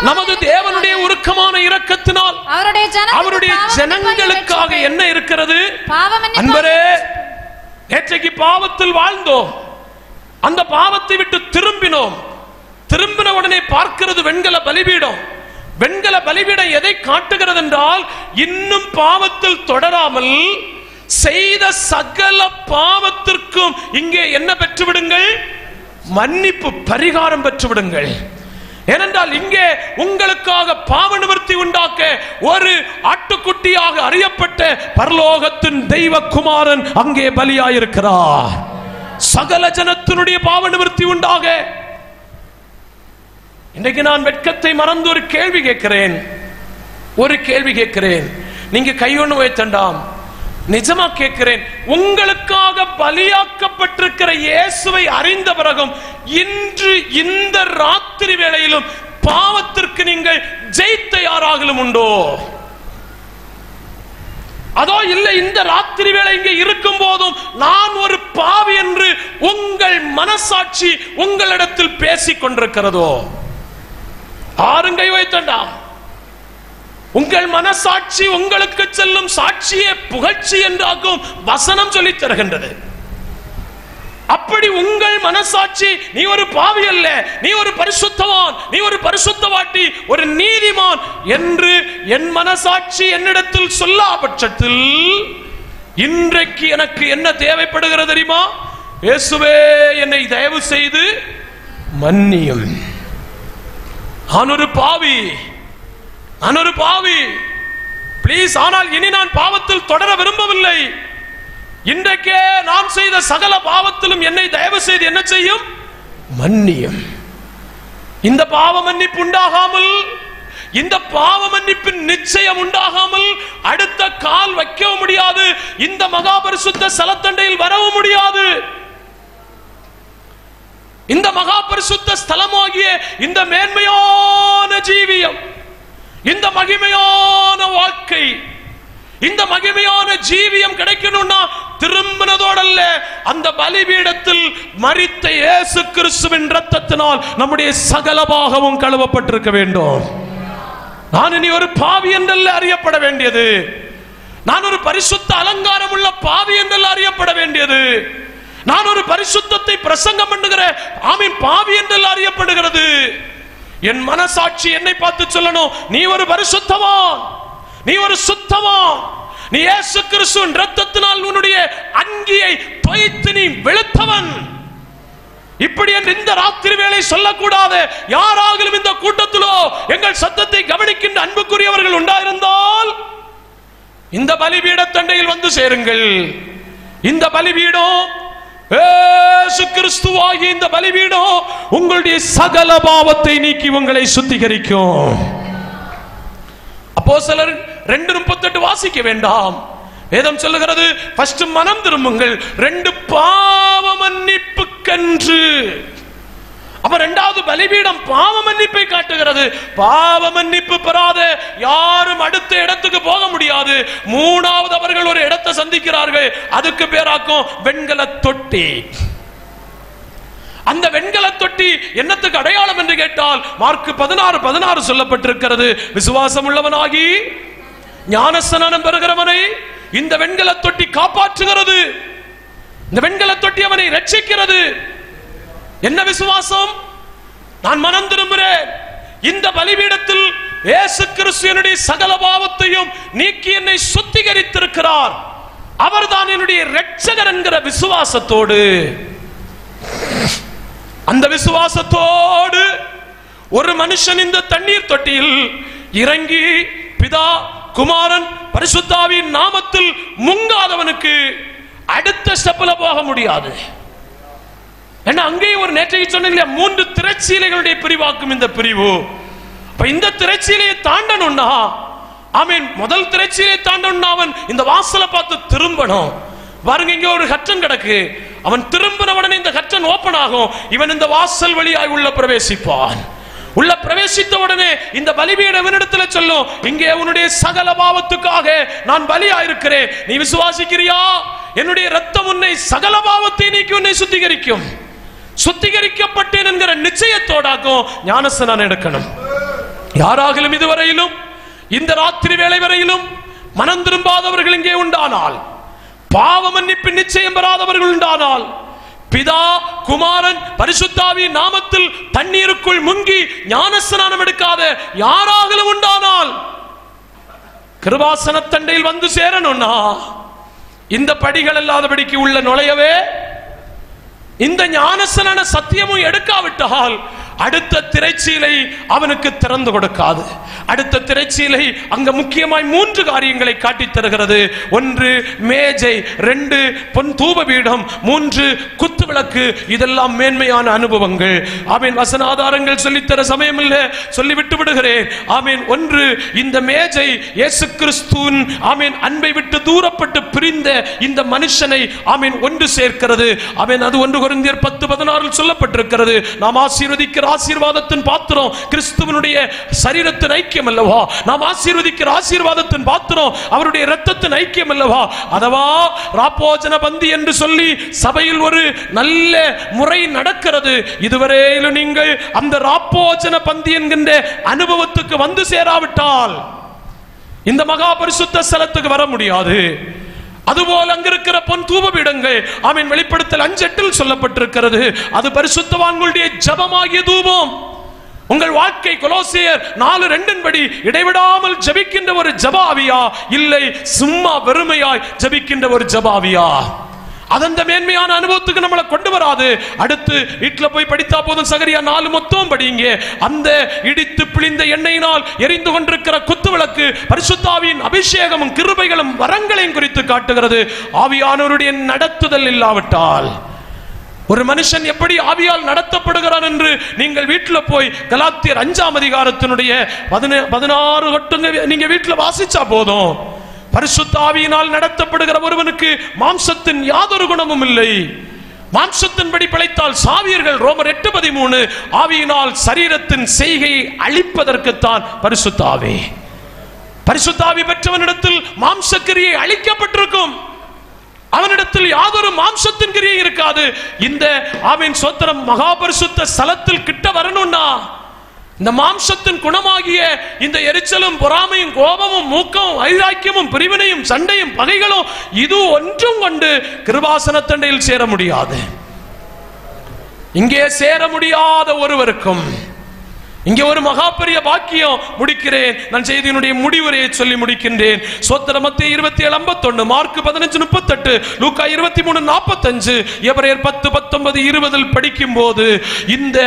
நமது தேவனுடைய உருக்கமான இரக்கத்தினால் அவருடைய ஜனங்களுக்காக என்ன இருக்கிறது? அன்பரே, நேற்றைக்கு பாவத்தில் வாழ்ந்தோம், அந்த பாவத்தை விட்டு திரும்பினோம். திரும்பின உடனே பார்க்கிறது வெண்கல பலிபீடம். வெண்கல பலிபீடம் எதை காட்டுகிறது என்றால், இன்னும் பாவத்தில் தொடராமல் செய்த சகல பாவத்திற்கும் இங்கே என்ன பெற்றுவிடுங்கள்? மன்னிப்பு, பரிகாரம் பெற்றுவிடுங்கள். ஏனென்றால் இங்கே உங்களுக்காக பாவ நிவர்த்தி உண்டாக்க ஒரு ஆட்டுக்குட்டியாக அறியப்பட்ட பரலோகத்தின் தெய்வ குமாரன் அங்கே பலியாயிருக்கிறார். சகல ஜனத்தினுடைய பாவ நிவர்த்தி உண்டாக. இன்றைக்கு நான் வெட்கத்தை மறந்து ஒரு கேள்வி கேட்கிறேன். நீங்க கையொன்னு வைத்தண்டாம், நிஜமா கேட்கிறேன். உங்களுக்காக பலியாக்கப்பட்டிருக்கிற இயேசுவை அறிந்த பிறகும் இன்று இந்த ராத்திரி வேளையிலும் பாவத்திற்கு நீங்கள் ஜெயித்த யாராகலும் உண்டோ? அதோ இல்லை, இந்த ராத்திரி வேளை இங்கே இருக்கும் போதும் நான் ஒரு பாவி என்று உங்கள் மனசாட்சி உங்களிடத்தில் பேசிக் கொண்டிருக்கிறதோ? ஆறுங்கை வைத்தண்டாம். உங்கள் மனசாட்சி உங்களுக்கு செல்லும் சாட்சியே புகழ்ச்சி என்றாகும் வசனம் சொல்லித் தருகின்றது. அப்படி உங்கள் மனசாட்சி நீ ஒரு பாவி அல்ல, நீ ஒரு பரிசுத்தவான், நீ ஒரு பரிசுத்தவாட்டி, ஒரு நீதிமான் என்று என் மனசாட்சி என்னிடத்தில் சொல்லா பட்சத்தில் இன்றைக்கு எனக்கு என்ன தேவைப்படுகிறது தெரியுமா? இயேசுவே, என்னை தயவு செய்து மன்னியும். நான் ஒரு பாவி பிளீஸ். ஆனால் இனி நான் பாவத்தில் தொடர விரும்பவில்லை. இன்றைக்கே நான் செய்த சகல பாவத்திலும் என்னை தயவு செய்து என்ன செய்யும்? மன்னியும். இந்த பாவ மன்னிப்பு உண்டாகாமல், இந்த பாவ மன்னிப்பின் நிச்சயம் உண்டாகாமல் அடுத்த கால் வைக்கவும் முடியாது, இந்த மகா பரிசுத்த ஸ்தலத்தண்டையில் வரவும் முடியாது. இந்த மகா பரிசுத்த ஸ்தலமாகிய இந்த மேன்மையான ஜீவியம், இந்த மகிமையான வாழ்க்கை, இந்த மகிமையான ஜீவியம் கிடைக்கணும்னா திரும்பினதோடல்ல, அந்த பலிபீடத்தில் மரித்த இயேசு கிறிஸ்துவின் இரத்தத்தினால் நம்முடைய சகல பாவமும் கழுவப்பட்டிருக்க வேண்டும். நான் இனி ஒரு பாவி என்றல்ல அறியப்பட வேண்டியது, நான் ஒரு பரிசுத்த அலங்காரம் உள்ள பாவி என்றல்ல அறியப்பட வேண்டியது, நான் ஒரு பரிசுத்தத்தை பிரசங்கம் பண்ணுகிற ஆமீன் பாவி என்றல்ல அறியப்படுகிறது. என் மனசாட்சி என்னை பார்த்து சொல்லணும், நீ ஒரு பரிசுத்தவான், நீ ஒரு சுத்தவான், நீ இயேசு கிறிஸ்துவின் இரத்தத்தினால் உன்னுடைய அங்கியை தோய்த்து நீ வெளுத்தவன். இப்படி என்று இந்த ராத்திரி வேளை சொல்லக்கூடாது. யாராகிலும் இந்த கூட்டத்திலோ எங்கள் சத்தத்தை கவனிக்கின்ற அன்புக்குரியவர்கள் உண்டாயிருந்தால் இந்த பலிபீடத்தண்டையில் வந்து சேருங்கள். இந்த பலிபீடம் இயேசு கிறிஸ்துவாகிய இந்த பலிபீடம் உங்களுடைய சகல பாவத்தை நீக்கி உங்களை சுத்திகரிக்கும். அப்போஸ்தலர் 2:38 வாசிக்க வேண்டாம். வேதம் சொல்லுகிறது, ஃபர்ஸ்ட் மனம் திரும்புங்கள், 2 பாவ மன்னிப்புக்கென்று. அப்ப 2வது பலிபீடம் பாவ மன்னிப்பை காட்டுகிறது. பாவ மன்னிப்பு பெறாத யாரும் அடுத்த இடத்துக்கு போக முடியாது. 3வது அவர்கள் ஒரு இடத்தை சந்திக்கிறார்கள், அதுக்கு பேராக்கும் வெண்கல தொட்டி. அந்த வெண்கல தொட்டி என்னத்துக்கு அடையாளம் என்று கேட்டால் மார்க் 16:16 சொல்லப்பட்டிருக்கிறது, விசுவாசம் உள்ளவனாகி ஞானஸ்நானம் பெறுகிறவனை இந்த வெண்கல தொட்டி காப்பாற்றுகிறது. இந்த வெண்கல தொட்டி அவனை ரட்சிக்கிறது. என்ன விசுவாசம்? நான் மனம் திரும்புகிறேன், இந்த பலிபீடத்தில் இயேசு கிறிஸ்து என்னுடைய சகல பாவத்தையும் நீக்கி என்னை சுத்திகரித்திருக்கிறார், அவர்தான் என்னுடைய இரட்சகர் என்கிற விசுவாசத்தோடு, அந்த விசுவாசத்தோடு ஒரு மனுஷன் இந்த தண்ணீர் தொட்டியில் இறங்கி பிதா குமாரன் பரிசுத்தாவின் நாமத்தில் முங்காதவனுக்கு அடுத்த ஸ்டெப்ல போக முடியாது. என்ன அங்கேயும் ஒரு நேற்றைக்கு சொன்னீங்க, 3 திரைச்சீலைகளுடைய பிரிவாக்கும் இந்த பிரிவு. இந்த திரைச்சீலையை தாண்டணும்னா ஆமீன், முதல் திரைச்சீலையை தாண்டணும்னா அவன் இந்த வாசலை பார்த்து திரும்பணும். பாருங்க, இங்க ஒரு கர்டன் கிடக்கு, அவன் திரும்பின உடனே இந்த கர்டன் ஓபன் ஆகும், இவன் இந்த வாசல் வழியாய் உள்ள பிரவேசிப்பான். உள்ள பிரவேசித்த உடனே இந்த பலிபீடம் இவனிடத்துல சொல்லும், இங்கே உன்னுடைய சகல பாவத்துக்காக நான் பலியாயிருக்கிறேன், நீ விசுவாசிக்கிறியா? என்னுடைய ரத்தம் உன்னை சகல பாவத்தை நீக்கி உன்னை சுத்திகரிக்கும். சுத்திகரிக்கப்பட்டேன் என்கிற நிச்சயத்தோடாக்கும் ஞானஸ்நானம் எடுக்கணும். யாராகிலும் இதுவரையிலும் இந்த ராத்திரி வேளை வரையிலும் மனம் திரும்பாதவர்கள் இங்கே உண்டானால், பாவ மன்னிப்பு நிச்சயம் பெறாதவர்கள் உண்டானால், பிதா குமாரன் பரிசுத்தாவின் நாமத்தில் தண்ணீருக்குள் முங்கி ஞானஸ்நானம் எடுக்காத யாராகிலும் உண்டானால் கிருபாசன தண்டையில் வந்து சேரணும்னா இந்த படிகள் இல்லாதபடிக்கு உள்ள நுழையவே, இந்த ஞானஸ்நான சத்தியமும் எடுக்காவிட்டால் அடுத்த திரைச்சீலை அவனுக்கு திறந்து கொடுக்காது. அடுத்த திரைச்சீலை அங்க முக்கியமாய் 3 காரியங்களை காட்டித் தருகிறது. 1 மேஜை, 2 பொன் தூபபீடம், 3 குத்துவிளக்கு. இதெல்லாம் மேன்மையான அனுபவங்கள். ஆமென். வசன ஆதாரங்கள் சொல்லித்தர சமயம் இல்ல, சொல்லிவிட்டு விடுகிறேன். ஆமென். 1 இந்த மேஜை இயேசு கிறிஸ்துவின் ஆமென் அன்பை விட்டு தூரப்பட்டு பிரிந்த இந்த மனுஷனை ஆமென் ஒன்று சேர்க்கிறது. ஆமென். அது 1 கொரிந்தியர் 10:16 சொல்லப்பட்டிருக்கிறது. நாம் ஆசீர்வதிக்கிற ஆசீர்வாதத்தின் பாத்திரம் கிறிஸ்துவினுடைய சரீரத்தின் ஐக்கியம் அல்லவா? நாம் ஆசீர்வதிக்கிற ஆசீர்வாதத்தின் பாத்திரம் அவருடைய இரத்தத்தின் ஐக்கியம் அல்லவா? அதவா ராப்போஜன பந்தி என்று சொல்லி சபையில் ஒரு நல்ல முறை நடக்கிறது. இதுவரையிலும் நீங்கள் அந்த ராப்போஜன பந்தி என்கின்ற அனுபவத்துக்கு வந்து சேராவிட்டால் இந்த மகா பரிசுத்த ஸ்தலத்துக்கு வர முடியாது. அதுபோல் அங்கிருக்கிற பொன் தூபபீடங்கள் ஆமென் வெளிப்படுத்தல் 5:8 சொல்லப்பட்டிருக்கிறது. அது பரிசுத்தவான்களுடைய ஜெபமாகிய தூபம். உங்கள் வாழ்க்கை கொலோசியர் 4:2 படி இடைவிடாமல் ஜெபிக்கின்ற ஒரு ஜெபாவியா, இல்லை சும்மா வெறுமையாய் ஜெபிக்கின்ற ஒரு ஜெபாவியா? அந்த மேன்மையான அனுபவத்துக்கு நம்மளை கொண்டு வராது. அடுத்து வீட்டுல போய் படித்தா போதும். சகரியா 4 மொத்தம் படிங்க. அந்த இடித்து பிழிந்த எண்ணெயினால் எரிந்து கொண்டிருக்கிற குத்துவிளக்கு பரிசுத்த ஆவியின் அபிஷேகமும் கிருபைகளும் வரங்களையும் குறித்து காட்டுகிறது. ஆவியானவருடைய நடத்துதல் இல்லாவிட்டால் ஒரு மனுஷன் எப்படி ஆவியால் நடத்தப்படுகிறான் என்று நீங்கள் வீட்டில் போய் கலாத்தியர் 5ஆம் அதிகாரத்தினுடைய 16 கட்டுங்க நீங்க வீட்டில் வாசிச்சா போதும். பரிசுத்த ஆவியினால் நடத்தப்படுகிற ஒருவனுக்கு மாம்சத்தின் யாதொரு குணமும் இல்லை. மாம்சத்தின்படி பிழைத்தால் சாவியர்கள். ரோமர் 8:13. ஆவியினால் சரீரத்தின் செய்கையை அழிப்பதற்குத்தான் பரிசுத்த ஆவி. பரிசுத்த ஆவி பெற்றவனிடத்தில் மாம்சக்கிரியை அழிக்கப்பட்டிருக்கும். அவனிடத்தில் யாதொரு மாம்சத்தின் கிரியை இருக்காது. இந்த ஆவின் சோத்திரம் மகா பரிசுத்த ஸ்தலத்தில் கிட்ட வரணும்னா இந்த மாம்சத்தின் குணமாகிய இந்த எரிச்சலும் பொறாமையும் கோபமும் மூக்கமும் வைராக்கியமும் பிரிவினையும் சண்டையும் பகைகளும் இது ஒன்றும் கொண்டு கிருபாசனத்தண்டையில் சேர முடியாது. இங்கே சேர முடியாத ஒருவருக்கும் இங்கே ஒரு மகா பெரிய பாக்கியம். முடிக்கிறேன். நான் செய்தியினுடைய முடிவுரையை சொல்லி முடிக்கின்றேன். சோத்திர மத்தேயு 27:51, மார்க் 15:38, லூக்கா 23:45, எபிரேயர் 10:19-20 படிக்கும் போது இந்த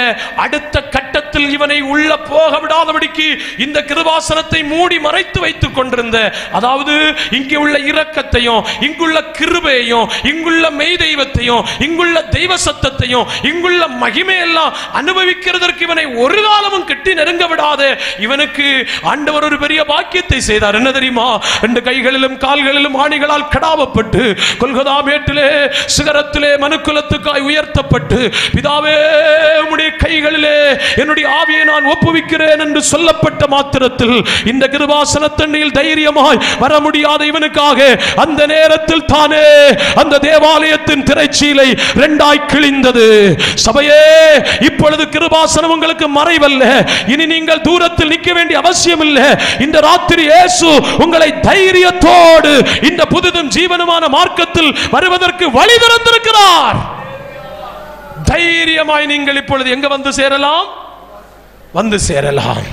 அடுத்த கட்டத்தில் இவனை உள்ள போக விடாதபடிக்கு இந்த கிருபாசனத்தை மூடி மறைத்து வைத்துக் கொண்டிருந்த, அதாவது இங்கே உள்ள இரக்கத்தையும் இங்குள்ள கிருபையையும் இங்குள்ள மெய் தெய்வத்தையும் இங்குள்ள தெய்வ சத்தத்தையும் இங்குள்ள மகிமையெல்லாம் அனுபவிக்கிறதற்கு இவனை ஒரு காலமும் கிட்டி நெருங்க விடாது. இவனுக்கு ஆண்டவர் ஒரு பெரிய பாக்கியத்தை செய்தார். என்ன தெரியுமா? 2 கைகளிலும் கால்களிலும் ஆணிகளால் கடாவப்பட்டு கொல்கதா மேட்டிலே சிகரத்திலே மனுக்குலத்துக்காய் உயர்த்தப்பட்டு, பிதாவே உம்முடைய கைகளிலே என்னுடைய ஆவியை நான் ஒப்புவிக்கிறேன் என்று சொல்லப்பட்ட மாத்திரத்தில் இந்த கிருபாசனத்தண்டையில் தைரியமாய் வர முடியாத இவனுக்காக அந்த நேரத்தில் தானே அந்த தேவாலயத்தின் திரைச்சீலை 2ஆய் கிழிந்தது. சபையே, இப்பொழுது கிருபாசனம் உங்களுக்கு மறைவல்ல. இனி நீங்கள் தூரத்தில் நிற்க வேண்டிய அவசியம் இல்லை. இந்த ராத்திரி இயேசு உங்களை தைரியத்தோடு இந்த புதிதும் ஜீவனுமான மார்க்கத்தில் வருவதற்கு வழி திறந்திருக்கிறார். தைரியமாய் நீங்கள் இப்பொழுது எங்க வந்து சேரலாம்? வந்து சேரலாம்.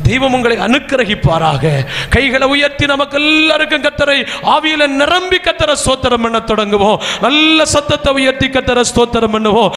தெய்வம் உங்களை அனுக்கிரகிப்பாராக. கைகளை உயர்த்தி நமக்கு எல்லாருக்கும் கர்த்தரை ஆவியில நிரம்பி கர்த்தரை ஸ்தோத்திரம் பண்ண தொடங்குவோம். நல்ல சத்தத்தை உயர்த்தி கர்த்தரை ஸ்தோத்திரம் பண்ணுவோம்.